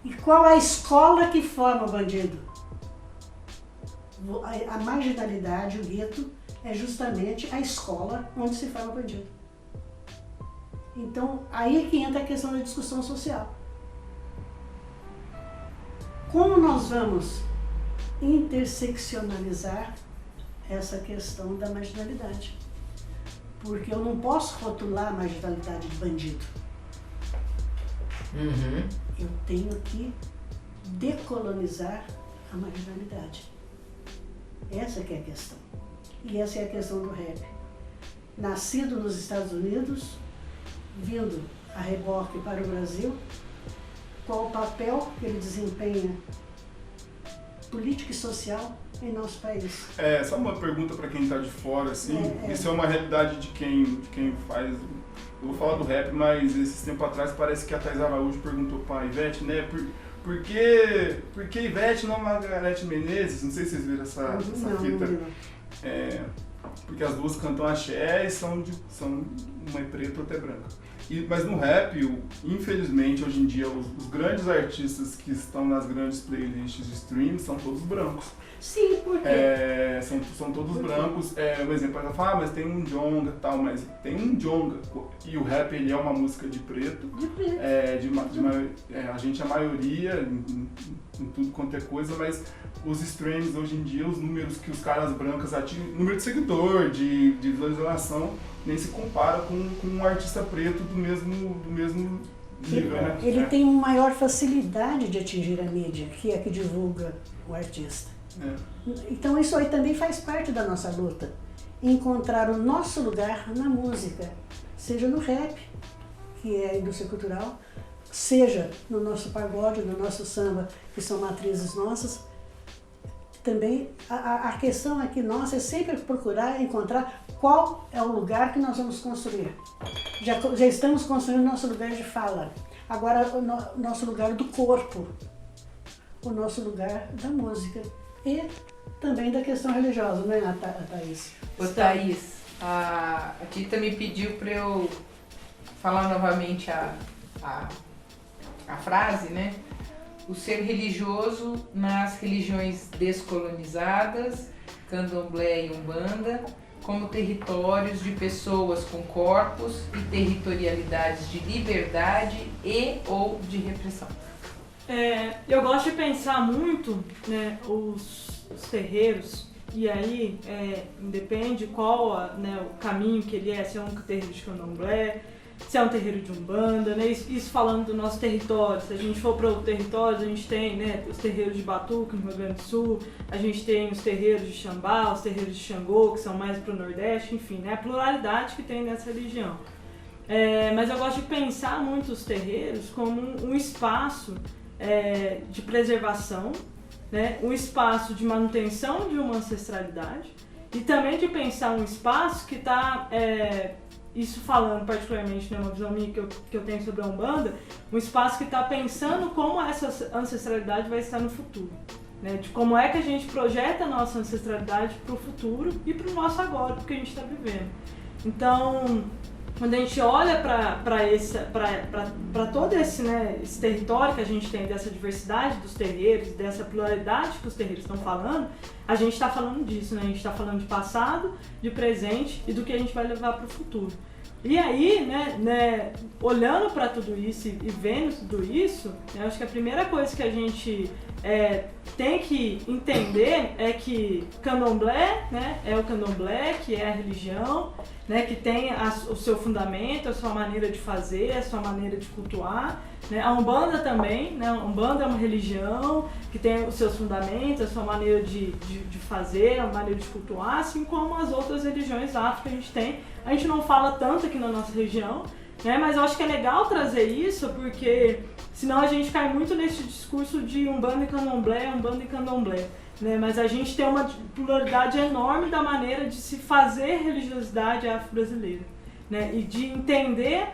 E qual é a escola que forma o bandido? A marginalidade, o gueto, é justamente a escola onde se forma o bandido. Então, aí que entra a questão da discussão social. Como nós vamos interseccionalizar essa questão da marginalidade? Porque eu não posso rotular a marginalidade de bandido. Eu tenho que decolonizar a marginalidade. Essa que é a questão. E essa é a questão do rap. Nascido nos Estados Unidos, vindo a reboque para o Brasil, qual o papel que ele desempenha político e social em nosso país? Só uma pergunta para quem está de fora, assim, isso é uma realidade de quem faz, eu vou falar do rap, mas esses tempos atrás parece que a Thais Araújo perguntou para a Ivete, né, por que Ivete não Margareth Menezes? Não sei se vocês viram essa fita. Porque as duas cantam axé e são uma é preta ou até branca. Mas no rap, infelizmente, hoje em dia, os grandes artistas que estão nas grandes playlists de stream são todos brancos. Sim, por quê? São todos brancos. Um exemplo, ela fala, mas tem um Djonga e tal, mas tem um Djonga. E o rap, ele é uma música de preto. De preto. A gente é a maioria em tudo quanto é coisa, mas os streams hoje em dia, os números que os caras brancos atingem, número de seguidor, de visualização, nem se compara com um artista preto do mesmo nível, né? Ele tem uma maior facilidade de atingir a mídia, que é que divulga o artista. Então isso aí também faz parte da nossa luta. Encontrar o nosso lugar na música, seja no rap, que é a indústria cultural, seja no nosso pagode, no nosso samba, que são matrizes nossas. Também a questão aqui nossa é sempre procurar encontrar qual é o lugar que nós vamos construir. Já estamos construindo o nosso lugar de fala. Agora o nosso lugar do corpo, o nosso lugar da música e também da questão religiosa, não é, Thaís? Ô Thaís, a Tita me pediu para eu falar novamente a frase, né? O ser religioso nas religiões descolonizadas, candomblé e umbanda, como territórios de pessoas com corpos e territorialidades de liberdade e ou de repressão. Eu gosto de pensar muito, né, os terreiros, e aí independe qual o caminho que ele é, se é um terreiro de candomblé, se é um terreiro de umbanda, né? Isso falando do nosso território. Se a gente for para outro território, a gente tem, né, os terreiros de Batuque, no Rio Grande do Sul, a gente tem os terreiros de Xambá, os terreiros de Xangô, que são mais para o Nordeste, enfim, né, a pluralidade que tem nessa religião. Mas eu gosto de pensar muito os terreiros como um espaço de preservação, né, um espaço de manutenção de uma ancestralidade e também de pensar um espaço que está... isso falando particularmente, né, uma visão minha que eu tenho sobre a Umbanda, um espaço que está pensando como essa ancestralidade vai estar no futuro, né, de como é que a gente projeta a nossa ancestralidade para o futuro e para o nosso agora, porque a gente está vivendo. Então, quando a gente olha para todo esse território que a gente tem, dessa diversidade dos terreiros, dessa pluralidade que os terreiros estão falando, a gente está falando disso, né? A gente está falando de passado, de presente e do que a gente vai levar para o futuro. E aí, né, olhando para tudo isso e vendo tudo isso, eu acho que a primeira coisa que a gente tem que entender é que candomblé, né, é o candomblé, que é a religião, né, que tem o seu fundamento, a sua maneira de fazer, a sua maneira de cultuar. Né? A Umbanda também, né? A Umbanda é uma religião que tem os seus fundamentos, a sua maneira de fazer, a maneira de cultuar, assim como as outras religiões afro que a gente tem. A gente não fala tanto aqui na nossa região, né? Mas eu acho que é legal trazer isso, porque senão a gente cai muito nesse discurso de Umbanda e Candomblé, Umbanda e Candomblé. Né? Mas a gente tem uma pluralidade enorme da maneira de se fazer religiosidade afro-brasileira. Né? E de entender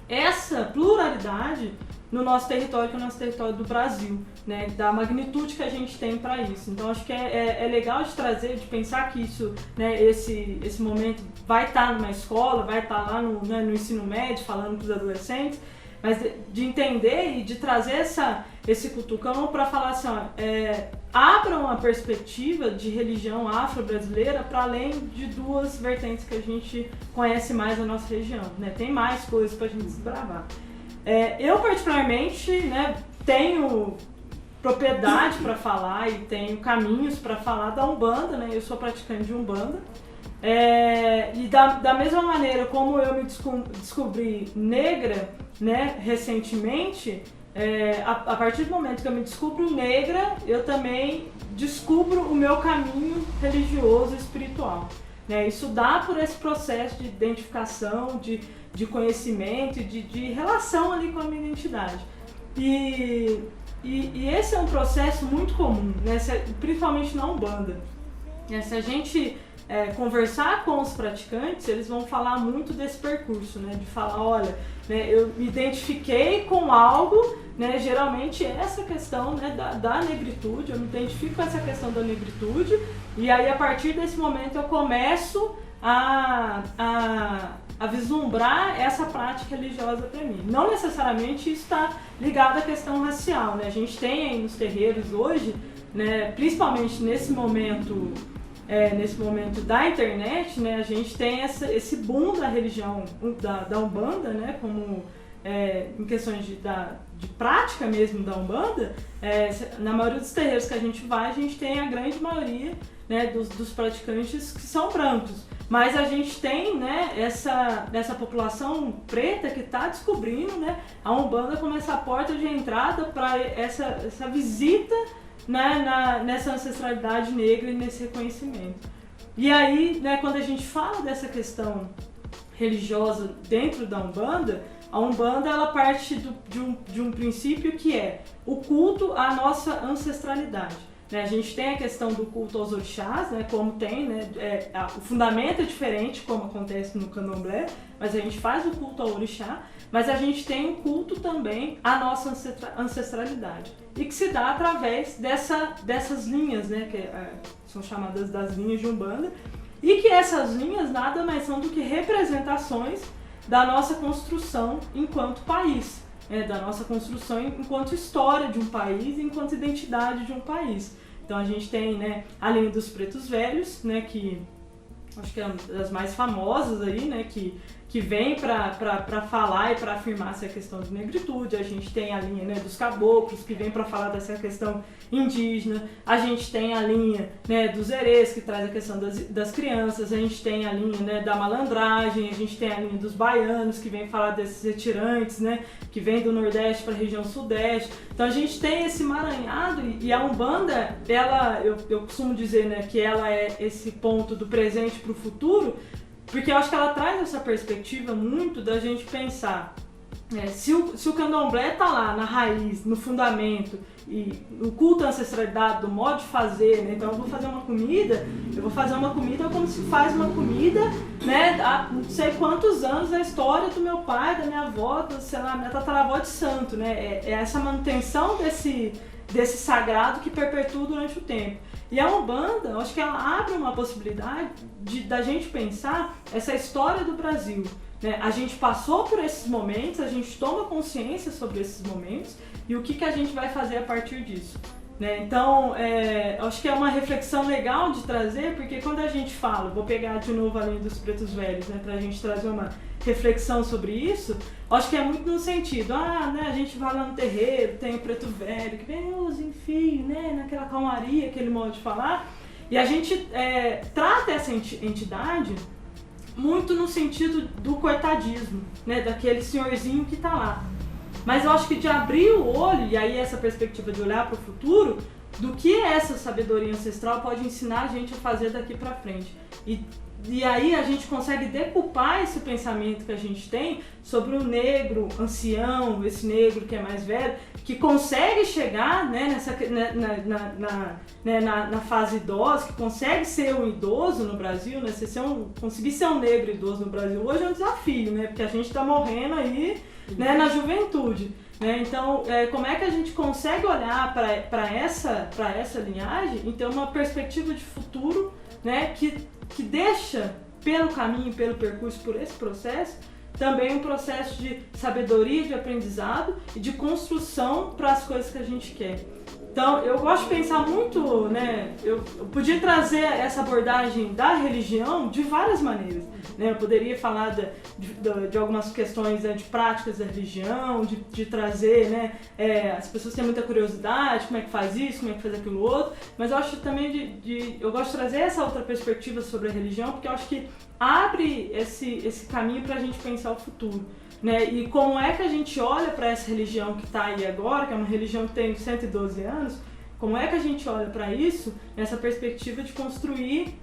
essa pluralidade no nosso território, que é o nosso território do Brasil, né, da magnitude que a gente tem para isso. Então acho que é legal de trazer, de pensar que isso, né, esse momento vai estar numa escola, vai estar lá no ensino médio, falando para os adolescentes, mas de entender e de trazer esse cutucão para falar assim, ó, abram a perspectiva de religião afro-brasileira para além de duas vertentes que a gente conhece mais na nossa região, né? Tem mais coisas para a gente desbravar. Eu particularmente, né, tenho propriedade para falar e tenho caminhos para falar da Umbanda, né? Eu sou praticante de Umbanda. E da mesma maneira como eu me descobri negra, né, recentemente, a partir do momento que eu me descubro negra, eu também descubro o meu caminho religioso e espiritual. Né? Isso dá por esse processo de identificação, de conhecimento e de relação ali com a minha identidade. E esse é um processo muito comum, né? Principalmente na Umbanda. Se a gente conversar com os praticantes, eles vão falar muito desse percurso, né? De falar, olha, né, eu me identifiquei com algo, né? Geralmente essa questão, né, da negritude, eu me identifico com essa questão da negritude, e aí a partir desse momento eu começo a vislumbrar essa prática religiosa para mim. Não necessariamente isso está ligado à questão racial, né? A gente tem aí nos terreiros hoje, né, principalmente nesse momento da internet, né, a gente tem esse boom da religião, da Umbanda, né, como em questões de prática mesmo da Umbanda. Na maioria dos terreiros que a gente vai, a gente tem a grande maioria, né, dos praticantes que são brancos. Mas a gente tem, né, essa população preta que está descobrindo, né, a Umbanda como essa porta de entrada para essa visita, né, nessa ancestralidade negra e nesse reconhecimento. E aí, né, quando a gente fala dessa questão religiosa dentro da Umbanda, a Umbanda ela parte de um princípio que é o culto à nossa ancestralidade. Né? A gente tem a questão do culto aos orixás, né, como tem, né, o fundamento é diferente, como acontece no candomblé, mas a gente faz o culto ao orixá, mas a gente tem um culto também à nossa ancestralidade. E que se dá através dessas linhas, né, que são chamadas das linhas de Umbanda, e que essas linhas nada mais são do que representações da nossa construção enquanto país, da nossa construção enquanto história de um país, enquanto identidade de um país. Então a gente tem, né, a linha dos pretos velhos, né, que acho que é uma das mais famosas aí, né, que vem para falar e para afirmar essa questão de negritude. A gente tem a linha, né, dos caboclos, que vem para falar dessa questão indígena. A gente tem a linha, né, dos herês, que traz a questão das crianças. A gente tem a linha, né, da malandragem. A gente tem a linha dos baianos, que vem falar desses retirantes, né, que vem do Nordeste para a região Sudeste. Então a gente tem esse emaranhado, e a Umbanda, eu costumo dizer, né, que ela é esse ponto do presente para o futuro, porque eu acho que ela traz essa perspectiva muito da gente pensar, se o candomblé tá lá na raiz, no fundamento, e no culto à ancestralidade, do modo de fazer, né? Então eu vou fazer uma comida como se faz uma comida, né, há não sei quantos anos, a história do meu pai, da minha avó, sei lá, minha tataravó de santo, né? É essa manutenção desse sagrado que perpetua durante o tempo. E a Umbanda, eu acho que ela abre uma possibilidade da gente pensar essa história do Brasil. Né? A gente passou por esses momentos, a gente toma consciência sobre esses momentos e o que a gente vai fazer a partir disso. Né? Então, eu acho que é uma reflexão legal de trazer, porque quando a gente fala, vou pegar de novo a linha dos pretos velhos, né, para a gente trazer uma reflexão sobre isso, acho que é muito no sentido, né, a gente vai lá no terreiro, tem o preto velho, que vem os enfios, né, naquela calmaria, aquele modo de falar, e a gente trata essa entidade muito no sentido do coitadismo, né, daquele senhorzinho que está lá. Mas eu acho que de abrir o olho, e aí essa perspectiva de olhar para o futuro, do que essa sabedoria ancestral pode ensinar a gente a fazer daqui para frente. E aí a gente consegue decupar esse pensamento que a gente tem sobre o negro ancião, esse negro que é mais velho, que consegue chegar, né, na fase idosa, que consegue ser um idoso no Brasil, né, conseguir ser um negro idoso no Brasil hoje é um desafio, né, porque a gente está morrendo aí, né, na juventude. Né? Então, como é que a gente consegue olhar para essa linhagem e ter uma perspectiva de futuro, né, que deixa pelo caminho, pelo percurso, por esse processo, também um processo de sabedoria, de aprendizado e de construção para as coisas que a gente quer. Então, eu gosto de pensar muito, né, eu podia trazer essa abordagem da religião de várias maneiras. Né? Eu poderia falar de algumas questões, né, de práticas da religião, de trazer, né, as pessoas têm muita curiosidade, como é que faz isso, como é que faz aquilo outro, mas eu acho também eu gosto de trazer essa outra perspectiva sobre a religião, porque eu acho que abre esse caminho para a gente pensar o futuro. Né? E como é que a gente olha para essa religião que está aí agora, que é uma religião que tem 112 anos, como é que a gente olha para isso nessa perspectiva de construir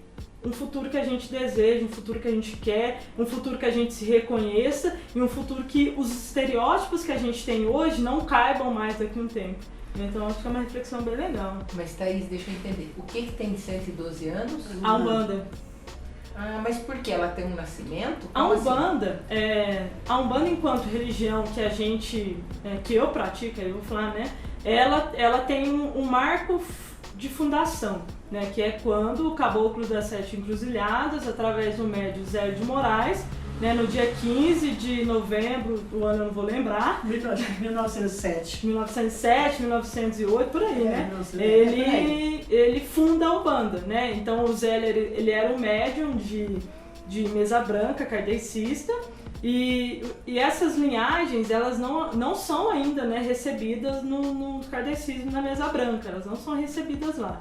um futuro que a gente deseja, um futuro que a gente quer, um futuro que a gente se reconheça e um futuro que os estereótipos que a gente tem hoje não caibam mais daqui a um tempo. Então acho que é uma reflexão bem legal. Mas Thaís, deixa eu entender, o que tem 112 anos? A Umbanda. Mas por que? Ela tem um nascimento? A Umbanda, a Umbanda enquanto religião que a gente, que eu pratico, eu vou falar, né, ela tem um marco de fundação, né, que é quando o Caboclo das Sete Encruzilhadas, através do médium Zé de Moraes, né, no dia 15 de novembro, o ano eu não vou lembrar. 1907. 1907, 1908, por aí, né? Ele funda a Umbanda, né? Então o Zé, ele era um médium de mesa branca, kardecista, e essas linhagens, elas não são ainda, né, recebidas no kardecismo na mesa branca, elas não são recebidas lá.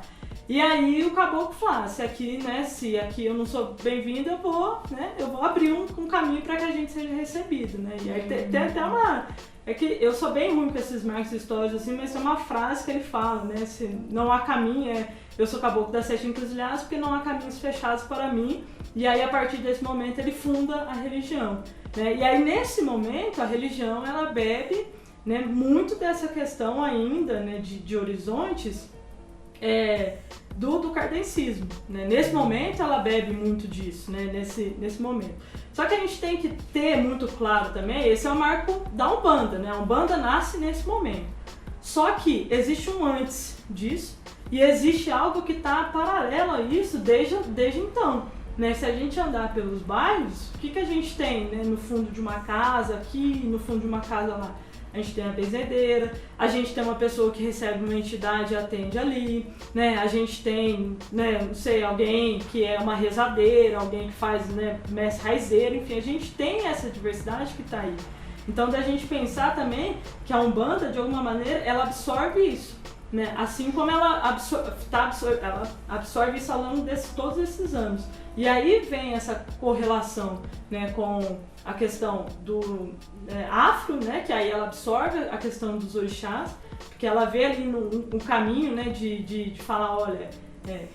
E aí o caboclo fala, se aqui eu não sou bem-vindo, eu vou abrir um caminho para que a gente seja recebido, né? E aí tem até uma... É que eu sou bem ruim com esses marcos históricos, assim, mas é uma frase que ele fala, né? Se não há caminho, eu sou caboclo das Sete Encruzilhadas porque não há caminhos fechados para mim. E aí, a partir desse momento, ele funda a religião, né? E aí, nesse momento, a religião, ela bebe, né, muito dessa questão ainda, né, de horizontes, do kardecismo, né? Nesse momento ela bebe muito disso, né? Nesse momento. Só que a gente tem que ter muito claro também, esse é o marco da Umbanda, né? A Umbanda nasce nesse momento. Só que existe um antes disso e existe algo que está paralelo a isso desde então. Né? Se a gente andar pelos bairros, o que a gente tem, né? No fundo de uma casa aqui, no fundo de uma casa lá? A gente tem a benzedeira, a gente tem uma pessoa que recebe uma entidade e atende ali, né? A gente tem, né, não sei, alguém que é uma rezadeira, alguém que faz, né, mestre raizeiro, enfim, a gente tem essa diversidade que está aí. Então, da gente pensar também que a Umbanda, de alguma maneira, ela absorve isso, né? Assim como ela absorve isso ao longo de todos esses anos. E aí vem essa correlação, né, com a questão do afro, né, que aí ela absorve a questão dos orixás, porque ela vê ali um caminho, né, de falar, olha,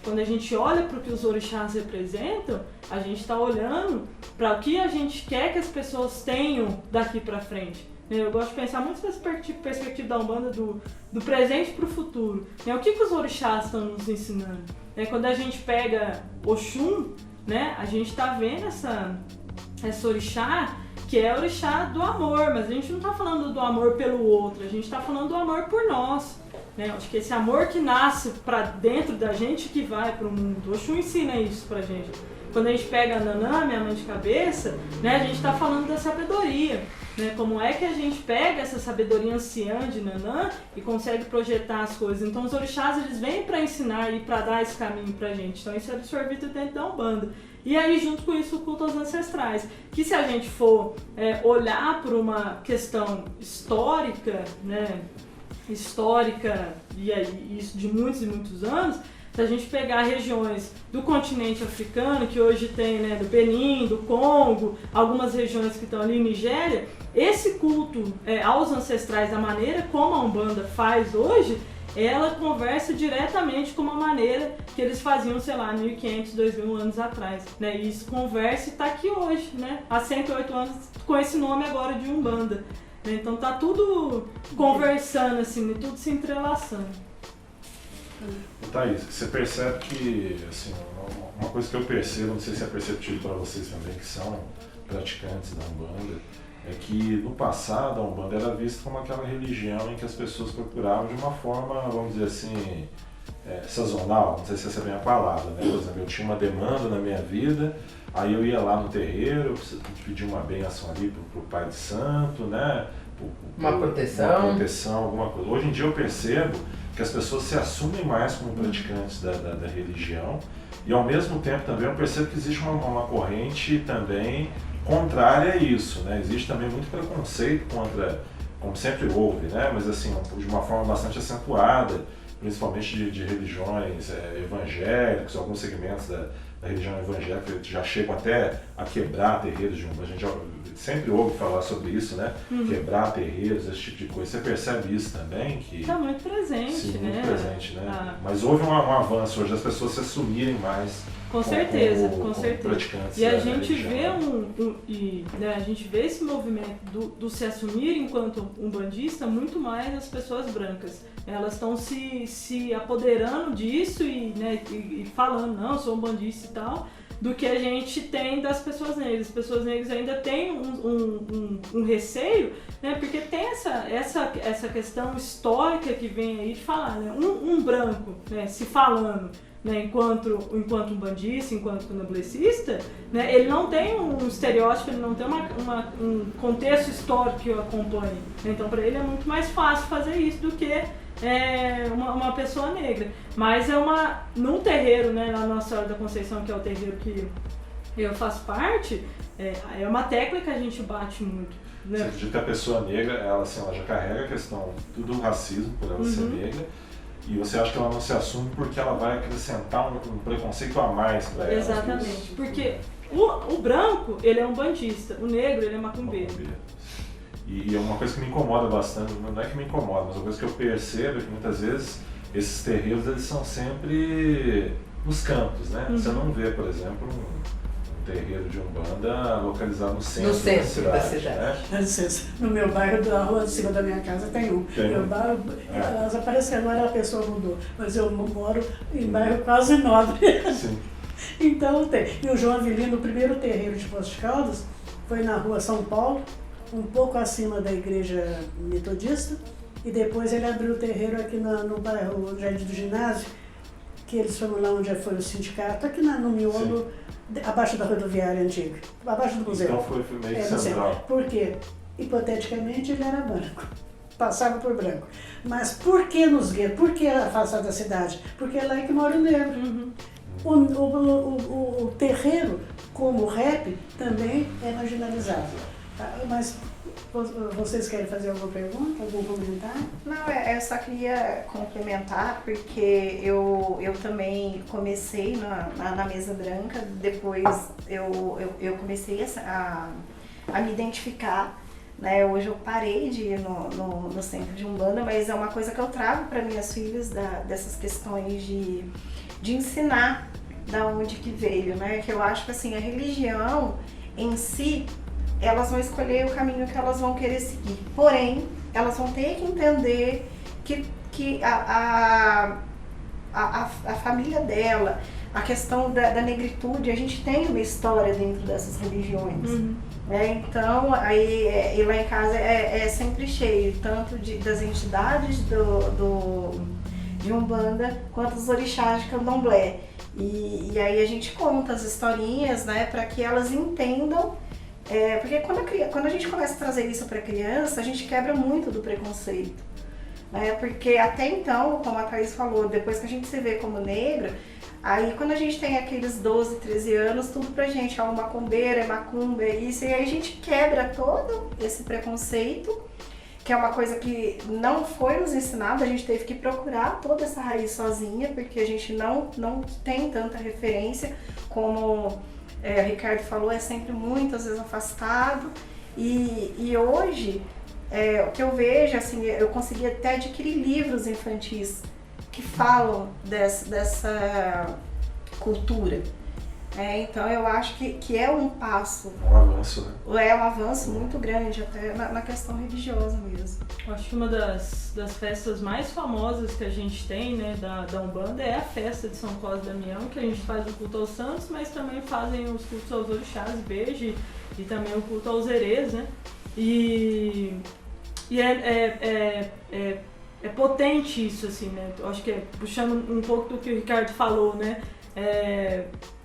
quando a gente olha para o que os orixás representam, a gente está olhando para o que a gente quer que as pessoas tenham daqui para frente. Eu gosto de pensar muito nessa perspectiva da Umbanda do presente para o futuro. O que os orixás estão nos ensinando? Quando a gente pega Oxum, né, a gente está vendo essa orixá, que é o orixá do amor, mas a gente não está falando do amor pelo outro, a gente está falando do amor por nós. Né? Acho que esse amor que nasce para dentro da gente que vai para o mundo. Oxum ensina isso pra gente. quando a gente pega a Nanã, minha mãe de cabeça, né, a gente está falando da sabedoria. Né, como é que a gente pega essa sabedoria anciã de Nanã e consegue projetar as coisas. Então os orixás, eles vêm para ensinar e para dar esse caminho pra gente. Então isso é absorvido dentro da Umbanda. E aí junto com isso o culto aos ancestrais, que se a gente for olhar por uma questão histórica, né, e aí, isso de muitos e muitos anos, se a gente pegar regiões do continente africano, que hoje tem, né, do Benin, do Congo, algumas regiões que estão ali em Nigéria, esse culto aos ancestrais, da maneira como a Umbanda faz hoje, ela conversa diretamente com uma maneira que eles faziam, sei lá, 1.500, 2.000 anos atrás. Né? E isso conversa e está aqui hoje, né? Há 108 anos, com esse nome agora de Umbanda. Né? Então tá tudo conversando, assim, tudo se entrelaçando. Thaís, você percebe que, assim, uma coisa que eu percebo, não sei se é perceptível para vocês também, que são praticantes da Umbanda, é que no passado a Umbanda era vista como aquela religião em que as pessoas procuravam de uma forma, vamos dizer assim, sazonal, não sei se essa é bem a palavra, né? Por exemplo, eu tinha uma demanda na minha vida, aí eu ia lá no terreiro, pedir uma benção ali pro pai de santo, né? Uma proteção, alguma coisa. Hoje em dia eu percebo que as pessoas se assumem mais como praticantes da religião e ao mesmo tempo também eu percebo que existe uma corrente também contrária a isso, né? Existe também muito preconceito contra, como sempre houve, né? Mas assim, de uma forma bastante acentuada, principalmente de religiões evangélicas, alguns segmentos da religião evangélica já chegam até a quebrar terreiros de Umbanda. A gente já sempre ouve falar sobre isso, né? Quebrar terreiros, esse tipo de coisa. Você percebe isso também? Está muito presente, sim, né? Muito presente, né? Mas houve um avanço hoje, as pessoas se assumirem mais com certeza. praticantes. E a gente vê a gente vê esse movimento do se assumir enquanto umbandista muito mais as pessoas brancas. Elas estão se apoderando disso e falando, não, eu sou umbandista e tal, do que a gente tem das pessoas negras. As pessoas negras ainda têm um receio, né, porque tem essa questão histórica que vem aí de falar, né, um branco, né, se falando, né, enquanto umbandista, enquanto candomblessista, né, ele não tem um estereótipo, ele não tem um contexto histórico que o acompanhe. Então, para ele é muito mais fácil fazer isso do que uma pessoa negra. Mas num terreiro, né, na Nossa Senhora da Conceição, que é o terreiro que eu faço parte, é uma tecla que a gente bate muito. Né? Você acredita que a pessoa negra, ela já carrega a questão do racismo por ela ser negra, e você acha que ela não se assume porque ela vai acrescentar um preconceito a mais para ela? Exatamente, porque o branco, ele é um bandista, o negro, ele é macumbeiro. E é uma coisa que me incomoda bastante, não é que me incomoda, mas uma coisa que eu percebo é que muitas vezes esses terreiros, eles são sempre nos cantos, né? Você não vê, por exemplo, um terreiro de Umbanda localizado no centro da cidade. Né? No meu bairro, da rua de cima da minha casa, tem um. Meu bairro, parece que agora a pessoa mudou, mas eu moro em bairro quase nobre. Sim. Então tem. E o João Avelino, o primeiro terreiro de Poços de Caldas, foi na rua São Paulo, um pouco acima da igreja metodista, e depois ele abriu o terreiro aqui no bairro Jardim do Ginásio, que eles foram lá onde foi o sindicato, aqui no miolo, abaixo da rodoviária antiga, abaixo do museu. Então foi meio central. Por quê? Hipoteticamente ele era branco, passava por branco. Mas por que nos guetos? Por que afastado da cidade? Porque é lá que mora o negro. O terreiro, como o rap, também é marginalizado. Mas vocês querem fazer alguma pergunta, algum comentário? Não, eu só queria complementar, porque eu também comecei na mesa branca, depois eu comecei a me identificar, né? Hoje eu parei de ir no centro de Umbanda, mas é uma coisa que eu trago para minhas filhas, dessas questões de ensinar da onde que veio, né? Que eu acho que assim, a religião em si, elas vão escolher o caminho que elas vão querer seguir. Porém, elas vão ter que entender que a família dela, a questão da negritude, a gente tem uma história dentro dessas religiões. Então, e lá em casa é sempre cheio, tanto das entidades de Umbanda, quanto os orixás de Candomblé. E aí a gente conta as historinhas, né, para que elas entendam. Porque quando a gente começa a trazer isso para a criança, a gente quebra muito do preconceito. Né? Porque até então, como a Thaís falou, depois que a gente se vê como negra, aí quando a gente tem aqueles 12, 13 anos, tudo pra gente é uma macumbeira, é macumba, é isso, e aí a gente quebra todo esse preconceito, que é uma coisa que não foi nos ensinado, a gente teve que procurar toda essa raiz sozinha, porque a gente não tem tanta referência, como o Ricardo falou, é sempre muitas vezes afastado, e hoje, o que eu vejo, assim, eu consegui até adquirir livros infantis que falam dessa cultura. Então eu acho que é um passo. Um avanço, né? É um avanço muito grande, até na questão religiosa mesmo. Eu acho que uma das festas mais famosas que a gente tem, né, da Umbanda é a festa de São Cosme e Damião, que a gente faz o culto aos santos, mas também fazem os cultos aos orixás, beijo, e também o culto aos herês, né? E é potente isso, assim, né? Eu acho que puxando um pouco do que o Ricardo falou, né?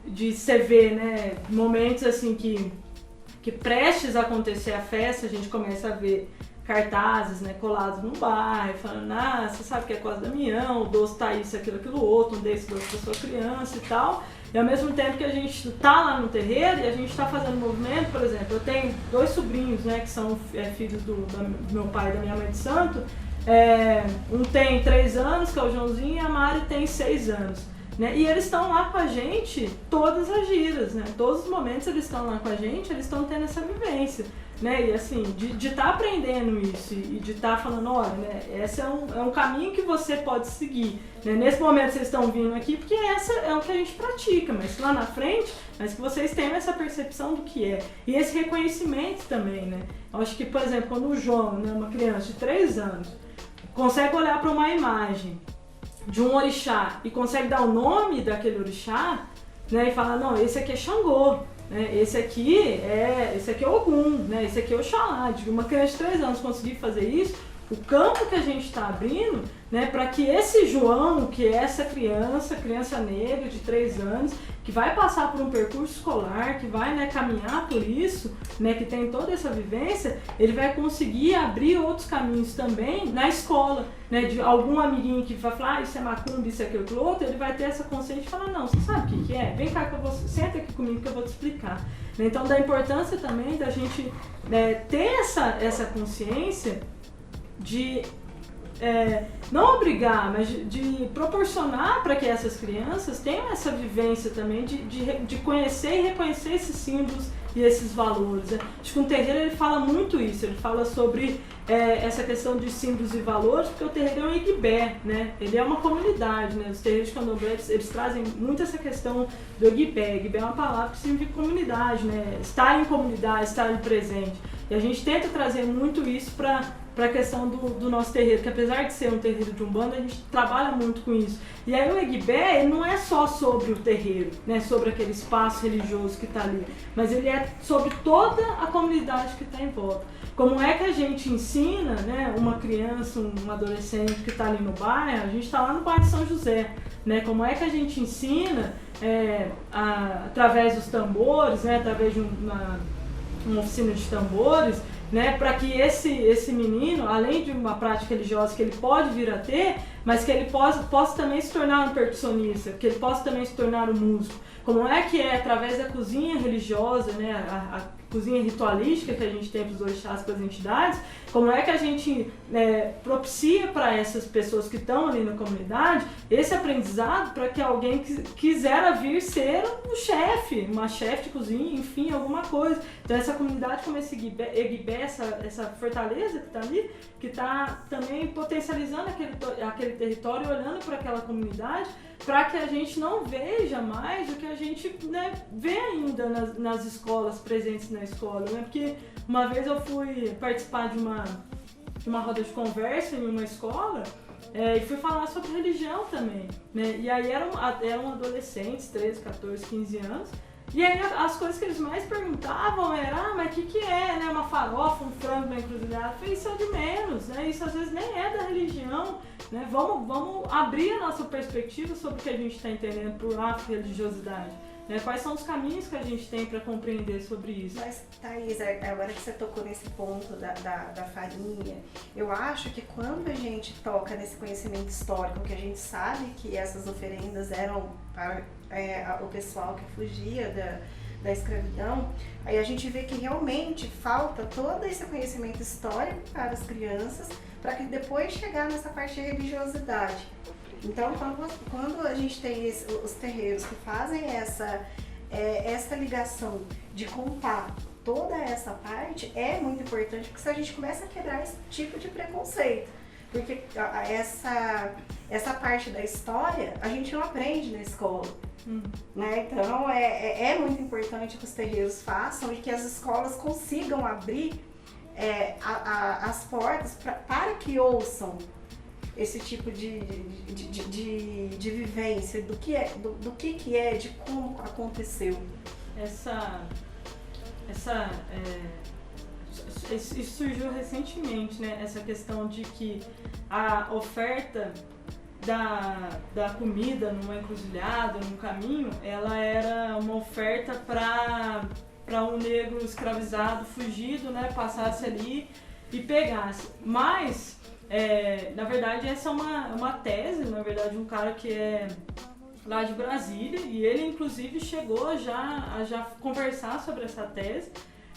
De você ver, né? Momentos assim que prestes a acontecer a festa, a gente começa a ver cartazes, né, colados no bairro, falando, você sabe que é Cosme e Damião, o doce tá isso, aquilo, outro, um desse doce pra sua criança e tal. E ao mesmo tempo que a gente tá lá no terreiro e a gente tá fazendo movimento, por exemplo, eu tenho 2 sobrinhos, né, que são filhos do meu pai e da minha mãe de santo. Um tem 3 anos, que é o Joãozinho, e a Mari tem 6 anos. Né? E eles estão lá com a gente todas as giras, né? Todos os momentos eles estão lá com a gente, eles estão tendo essa vivência. Né? E assim, de estar aprendendo isso e de estar falando, olha, né, esse é um caminho que você pode seguir. Né? Nesse momento vocês estão vindo aqui porque essa é o que a gente pratica, mas lá na frente, mas que vocês tenham essa percepção do que é. E esse reconhecimento também, né? Eu acho que, por exemplo, quando o João, né, uma criança de 3 anos, consegue olhar para uma imagem de um orixá e consegue dar o nome daquele orixá, né, e falar, não, esse aqui é Xangô, né, esse aqui é Ogum, né, esse aqui é Oxalá. De uma criança de 3 anos conseguir fazer isso, o campo que a gente está abrindo, né, para que esse João, que é essa criança negra de 3 anos, que vai passar por um percurso escolar, que vai, né, caminhar por isso, né, que tem toda essa vivência, ele vai conseguir abrir outros caminhos também na escola, né, de algum amiguinho que vai falar, isso é macumba, isso é aquilo, outro, ele vai ter essa consciência e falar, não, você sabe o que é? Vem cá que senta aqui comigo que eu vou te explicar. Então, da importância também da gente, né, ter essa consciência de não obrigar, mas de proporcionar para que essas crianças tenham essa vivência também de conhecer e reconhecer esses símbolos e esses valores. Acho que o terreiro ele fala muito isso, ele fala sobre essa questão de símbolos e valores, porque o terreiro é um Eguibé, né? Ele é uma comunidade, né? Os terreiros de candomblé, eles trazem muito essa questão do Eguibé. Eguibé é uma palavra que significa comunidade, né? Estar em comunidade, estar ali presente. E a gente tenta trazer muito isso para a questão do nosso terreiro, que apesar de ser um terreiro de Umbanda, a gente trabalha muito com isso. E aí o Eguibé, ele não é só sobre o terreiro, né, sobre aquele espaço religioso que está ali, mas ele é sobre toda a comunidade que está em volta. Como é que a gente ensina, né, uma criança, um adolescente que está ali no bairro, a gente está lá no bairro de São José, né, como é que a gente ensina através dos tambores, né, através de uma oficina de tambores, né, para que esse menino, além de uma prática religiosa que ele pode vir a ter, mas que ele possa também se tornar um percussionista, que ele possa também se tornar um músico. Como é que através da cozinha religiosa, né, a cozinha ritualística que a gente tem para os orixás, para as entidades, como é que a gente propicia para essas pessoas que estão ali na comunidade esse aprendizado para que alguém que quisera vir ser um chefe, uma chefe de cozinha, enfim, alguma coisa. Então essa comunidade como esse Eguibé, essa fortaleza que está ali, que está também potencializando aquele território, olhando para aquela comunidade, para que a gente não veja mais o que a gente, né, vê ainda nas escolas, presentes na escola, né? Porque uma vez eu fui participar de uma roda de conversa em uma escola e fui falar sobre religião também, né? E aí eram adolescentes, 13, 14, 15 anos, E aí as coisas que eles mais perguntavam era, mas o que é, né? Uma farofa, um frango na encruzilhada? Eu falei, isso é de menos, né? Isso às vezes nem é da religião, né? Vamos abrir a nossa perspectiva sobre o que a gente está entendendo por afro-religiosidade. Né? Quais são os caminhos que a gente tem para compreender sobre isso? Mas, Thaís, agora que você tocou nesse ponto da farinha, eu acho que quando a gente toca nesse conhecimento histórico, que a gente sabe que essas oferendas eram para o pessoal que fugia da escravidão, aí a gente vê que realmente falta todo esse conhecimento histórico para as crianças, para que depois chegar nessa parte de religiosidade. Então, quando a gente tem os terreiros que fazem essa ligação de contar toda essa parte, é muito importante, porque se a gente começa a quebrar esse tipo de preconceito, porque essa parte da história a gente não aprende na escola. Né? Então, é muito importante que os terreiros façam e que as escolas consigam abrir as portas para que ouçam esse tipo de vivência, do que é, de como aconteceu. Isso surgiu recentemente, né? Essa questão de que a oferta da comida numa encruzilhada, num caminho, ela era uma oferta para um negro escravizado, fugido, né? Passasse ali e pegasse. Mas na verdade, essa é uma tese, na verdade, um cara que é lá de Brasília, e ele, inclusive, chegou a já conversar sobre essa tese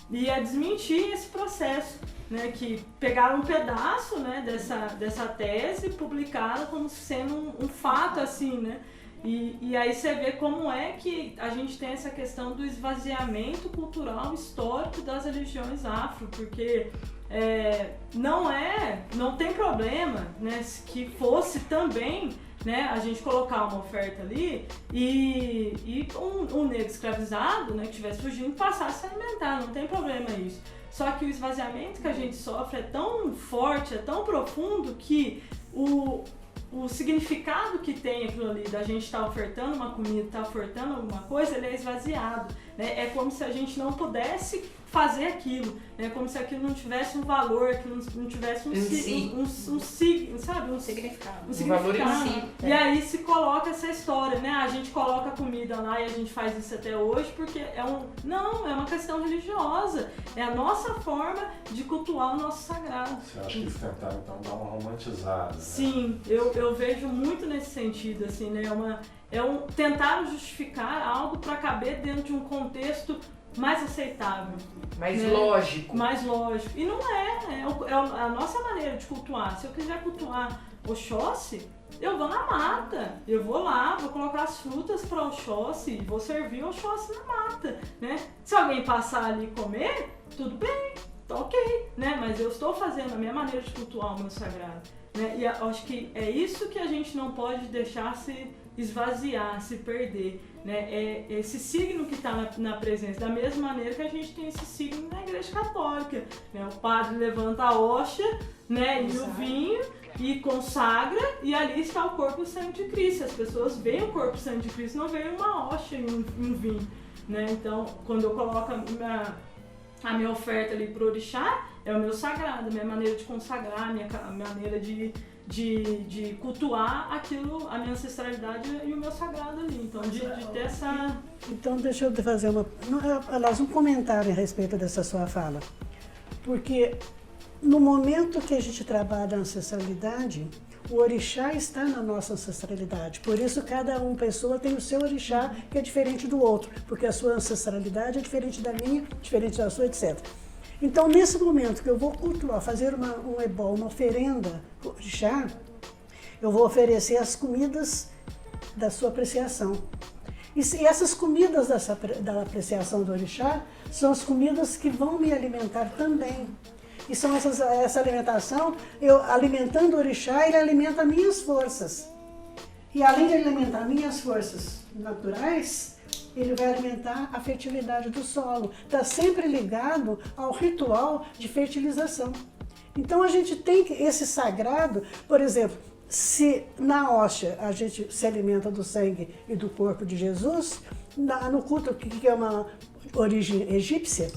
e a desmentir esse processo, né, que pegaram um pedaço, né, dessa tese e publicaram como sendo um fato, assim, né? E aí você vê como é que a gente tem essa questão do esvaziamento cultural histórico das religiões afro, porque não tem problema, né, que fosse também, né, a gente colocar uma oferta ali e um negro escravizado, né, que estivesse fugindo, passasse a se alimentar, não tem problema isso. Só que o esvaziamento que a gente sofre é tão forte, é tão profundo que o significado que tem aquilo ali, da gente estar ofertando uma comida, estar ofertando alguma coisa, ele é esvaziado, né? É como se a gente não pudesse fazer aquilo, né? Como se aquilo não tivesse um valor, que não tivesse um significado. Um valor em si. E aí se coloca essa história, né? A gente coloca a comida lá e a gente faz isso até hoje porque é uma questão religiosa. É a nossa forma de cultuar o nosso sagrado. Você acha que eles tentaram então dar uma romantizada? Né? Sim, eu vejo muito nesse sentido, assim, né? Tentaram justificar algo para caber dentro de um contexto mais aceitável. Mais né? lógico. Mais lógico. E não é a nossa maneira de cultuar. Se eu quiser cultuar Oxóssi, eu vou na mata. Eu vou lá, vou colocar as frutas para Oxóssi e vou servir Oxóssi na mata, né? Se alguém passar ali e comer, tudo bem, tá ok, né? Mas eu estou fazendo a minha maneira de cultuar o meu sagrado. Né? E eu acho que é isso que a gente não pode deixar se esvaziar, se perder, né? É esse signo que está na presença, da mesma maneira que a gente tem esse signo na Igreja Católica, né? O padre levanta a hóstia, né? E o vinho e consagra, e ali está o corpo e o sangue de Cristo. As pessoas veem o corpo e o sangue de Cristo, não veem uma hóstia e um vinho, né? Então, quando eu coloco a minha oferta ali pro orixá, é o meu sagrado, a minha maneira de consagrar, a minha maneira de cultuar aquilo, a minha ancestralidade e o meu sagrado ali. Então, de ter essa... Então, deixa eu fazer um comentário a respeito dessa sua fala. Porque no momento que a gente trabalha a ancestralidade, o orixá está na nossa ancestralidade. Por isso, cada pessoa tem o seu orixá, que é diferente do outro. Porque a sua ancestralidade é diferente da minha, diferente da sua, etc. Então, nesse momento que eu vou cultuar, fazer um ebó, uma oferenda para o orixá, eu vou oferecer as comidas da sua apreciação. E essas comidas da apreciação do orixá são as comidas que vão me alimentar também. E são essa alimentação, eu alimentando o orixá, ele alimenta minhas forças. E além de alimentar minhas forças naturais, ele vai alimentar a fertilidade do solo. Está sempre ligado ao ritual de fertilização. Então a gente tem esse sagrado, por exemplo, se na hóstia a gente se alimenta do sangue e do corpo de Jesus, no culto que é uma origem egípcia,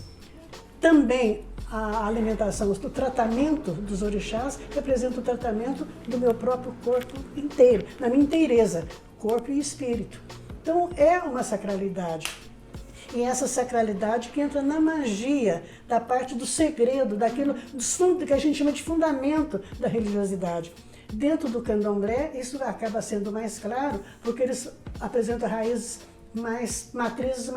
também a alimentação, o tratamento dos orixás representa o tratamento do meu próprio corpo inteiro, na minha inteireza, corpo e espírito. Então é uma sacralidade. E essa sacralidade que entra na magia, da parte do segredo, daquilo que a gente chama de fundamento da religiosidade. Dentro do candomblé, isso acaba sendo mais claro, porque eles apresentam raízes matrizes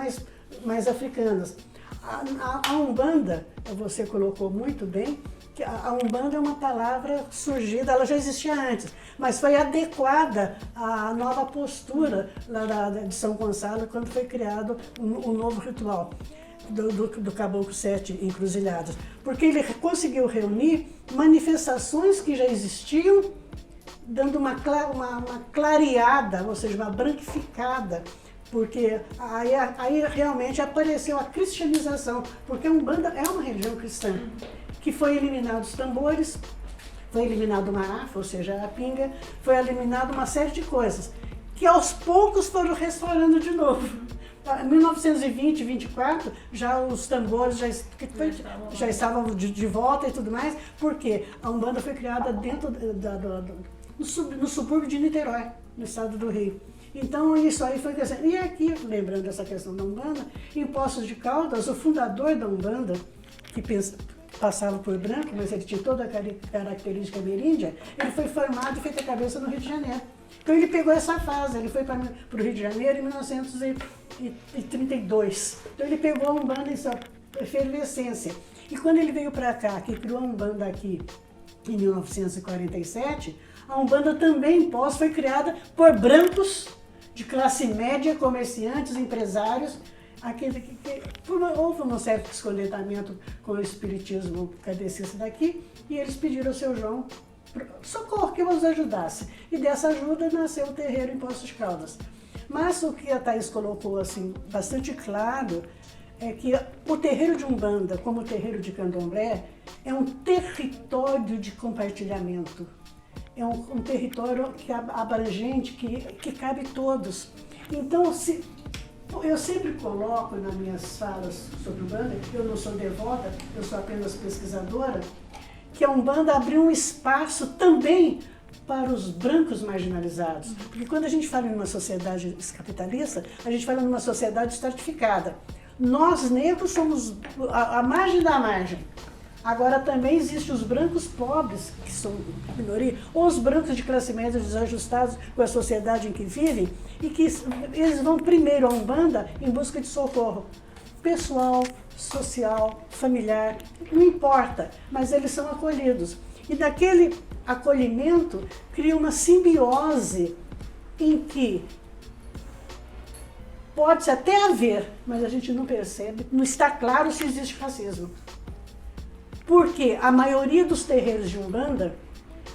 mais africanas. A Umbanda, você colocou muito bem, que a Umbanda é uma palavra surgida, ela já existia antes, mas foi adequada à nova postura lá de São Gonçalo, quando foi criado um novo ritual do Caboclo Sete Encruzilhadas. Porque ele conseguiu reunir manifestações que já existiam, dando uma clareada, ou seja, uma branquificada, porque aí realmente apareceu a cristianização, porque a Umbanda é uma religião cristã, que foi eliminado os tambores, foi eliminado o marafa, ou seja, a pinga, foi eliminado uma série de coisas, que aos poucos foram restaurando de novo. Em 1920, 24, já os tambores já estavam de volta e tudo mais, porque a Umbanda foi criada dentro no subúrbio de Niterói, no estado do Rio. Então isso aí foi crescendo. E aqui, lembrando essa questão da Umbanda, em Poços de Caldas, o fundador da Umbanda, que passava por branco, mas ele tinha toda a característica ameríndia, ele foi formado e feito a cabeça no Rio de Janeiro. Então ele pegou essa fase, ele foi para o Rio de Janeiro em 1932. Então ele pegou a Umbanda em sua efervescência. E quando ele veio para cá, que criou a Umbanda aqui em 1947, a Umbanda também foi criada por brancos de classe média, comerciantes, empresários. Houve um certo descontentamento com o espiritismo kardecista daqui, e eles pediram ao seu João socorro, que os ajudasse. E dessa ajuda nasceu o terreiro em Poços de Caldas. Mas o que a Thaís colocou assim, bastante claro, é que o terreiro de Umbanda, como o terreiro de Candomblé, é um território de compartilhamento. É um território que abrangente, que cabe todos. Então, eu sempre coloco nas minhas falas sobre Umbanda, eu não sou devota, eu sou apenas pesquisadora, que a Umbanda abriu um espaço também para os brancos marginalizados. Porque quando a gente fala em uma sociedade capitalista, a gente fala numa sociedade estratificada. Nós, negros, somos a margem da margem. Agora também existem os brancos pobres, que são minoria, ou os brancos de classe média desajustados com a sociedade em que vivem, e que eles vão primeiro à Umbanda em busca de socorro pessoal, social, familiar, não importa, mas eles são acolhidos. E daquele acolhimento cria uma simbiose em que pode-se até haver, mas a gente não percebe, não está claro se existe racismo. Porque a maioria dos terreiros de Umbanda,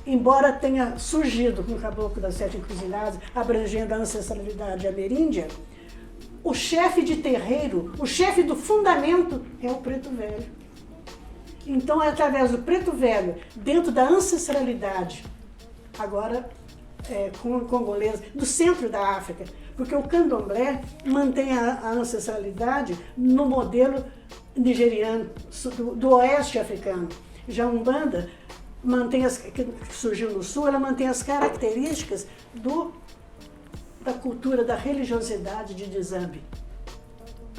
embora tenha surgido no Caboclo das Sete Encruzilhadas, abrangendo a ancestralidade ameríndia, o chefe de terreiro, o chefe do fundamento é o preto velho. Então é através do preto velho, dentro da ancestralidade, agora congolesa, do centro da África, porque o candomblé mantém a ancestralidade no modelo nigeriano, do oeste africano. Já a Umbanda mantém que surgiu no sul, ela mantém as características da cultura, da religiosidade de Nzambi,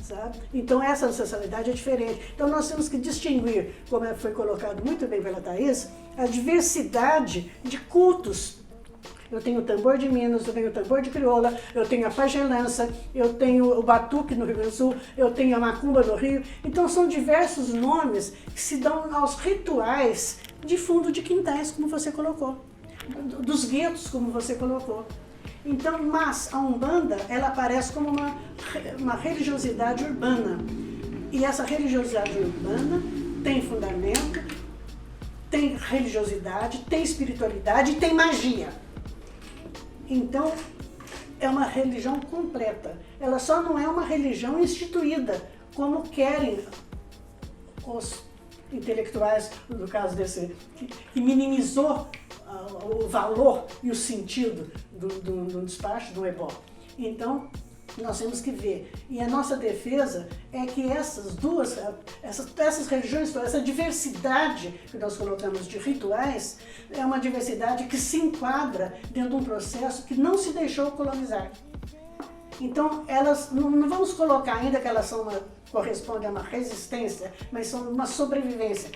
sabe? Então essa ancestralidade é diferente. Então nós temos que distinguir, como foi colocado muito bem pela Thaís, a diversidade de cultos. Eu tenho o tambor de Minas, eu tenho o tambor de crioula, eu tenho a pagelança, eu tenho o batuque no Rio Grande do Sul, eu tenho a macumba no Rio. Então são diversos nomes que se dão aos rituais de fundo de quintais, como você colocou, dos guetos, como você colocou. Então, mas a Umbanda, ela aparece como uma religiosidade urbana. E essa religiosidade urbana tem fundamento, tem religiosidade, tem espiritualidade e tem magia. Então, é uma religião completa. Ela só não é uma religião instituída, como querem os intelectuais, no caso desse, que minimizou o valor e o sentido do despacho, do EBO. Então, nós temos que ver. E a nossa defesa é que essas religiões, essa diversidade que nós colocamos de rituais, é uma diversidade que se enquadra dentro de um processo que não se deixou colonizar. Então, elas não vamos colocar ainda que elas correspondem a uma resistência, mas são uma sobrevivência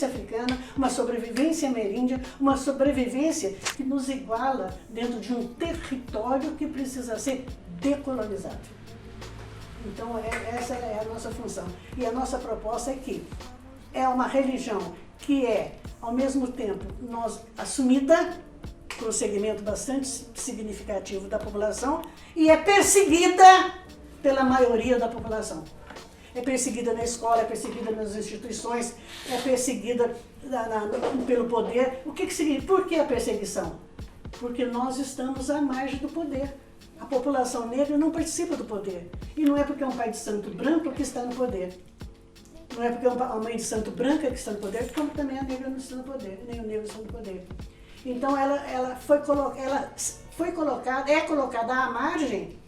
africana, uma sobrevivência ameríndia, uma sobrevivência que nos iguala dentro de um território que precisa ser decolonizado. Então, essa é a nossa função. E a nossa proposta é que é uma religião que é, ao mesmo tempo, assumida por um segmento bastante significativo da população e é perseguida pela maioria da população. É perseguida na escola, é perseguida nas instituições, é perseguida pelo poder. O que significa? Por que a perseguição? Porque nós estamos à margem do poder. A população negra não participa do poder. E não é porque é um pai de santo branco que está no poder. Não é porque é uma mãe de santo branca que está no poder, como também a negra não está no poder, nem o negro está no poder. Então ela é colocada à margem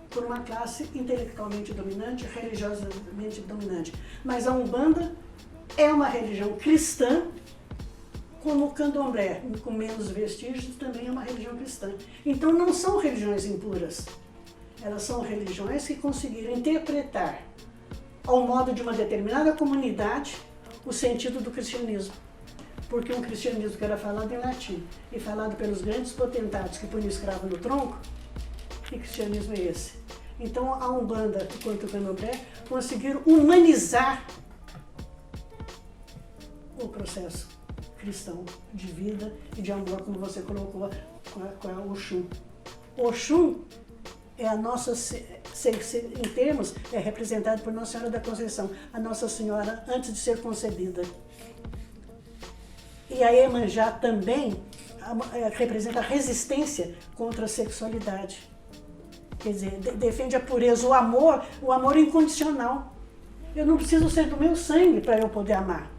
por uma classe intelectualmente dominante, religiosamente dominante. Mas a Umbanda é uma religião cristã, como o Candomblé, com menos vestígios, também é uma religião cristã. Então não são religiões impuras, elas são religiões que conseguiram interpretar, ao modo de uma determinada comunidade, o sentido do cristianismo. Porque um cristianismo que era falado em latim e falado pelos grandes potentados que punham escravo no tronco, que cristianismo é esse? Então a Umbanda, quanto o Candomblé, conseguiram humanizar o processo cristão de vida e de amor, como você colocou com a Oxum. Oxum é a nossa, em termos, é representada por Nossa Senhora da Conceição, a Nossa Senhora antes de ser concebida. E a Iemanjá também representa a resistência contra a sexualidade. Quer dizer, defende a pureza, o amor incondicional. Eu não preciso ser do meu sangue para eu poder amar.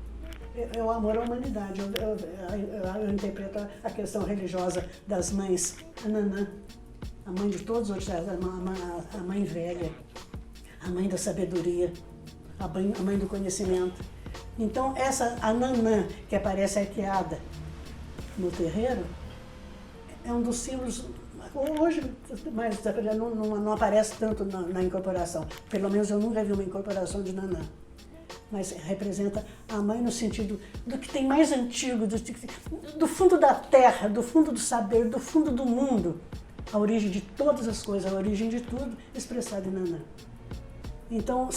É o amor à humanidade. Eu interpreto a questão religiosa das mães, a Nanã, a mãe de todos os outros, a mãe velha, a mãe da sabedoria, a mãe do conhecimento. Então, a Nanã, que aparece arqueada no terreiro, é um dos símbolos, hoje, mas não aparece tanto na incorporação. Pelo menos eu nunca vi uma incorporação de Nanã. Mas representa a mãe no sentido do que tem mais antigo, do fundo da terra, do fundo do saber, do fundo do mundo. A origem de todas as coisas, a origem de tudo, expressada em Nanã. Então,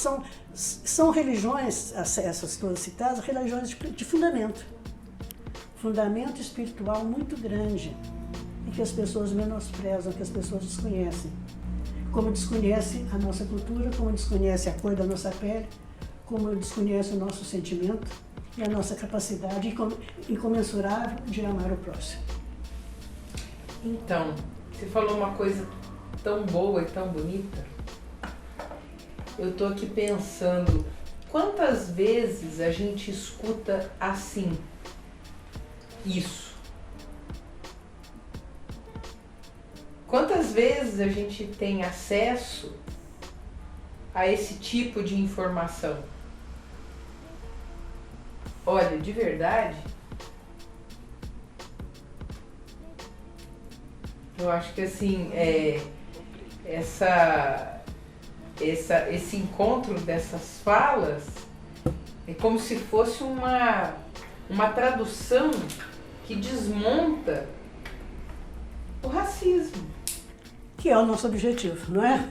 são religiões, essas todas citadas, religiões de fundamento espiritual muito grande, e que as pessoas menosprezam, que as pessoas desconhecem. Como desconhece a nossa cultura, como desconhece a cor da nossa pele, como desconhece o nosso sentimento e a nossa capacidade incomensurável de amar o próximo. Então, você falou uma coisa tão boa e tão bonita. Eu estou aqui pensando, quantas vezes a gente escuta assim, isso? Quantas vezes a gente tem acesso a esse tipo de informação? Olha, de verdade, eu acho que assim, esse encontro dessas falas é como se fosse uma tradução que desmonta o racismo. Que é o nosso objetivo, não é?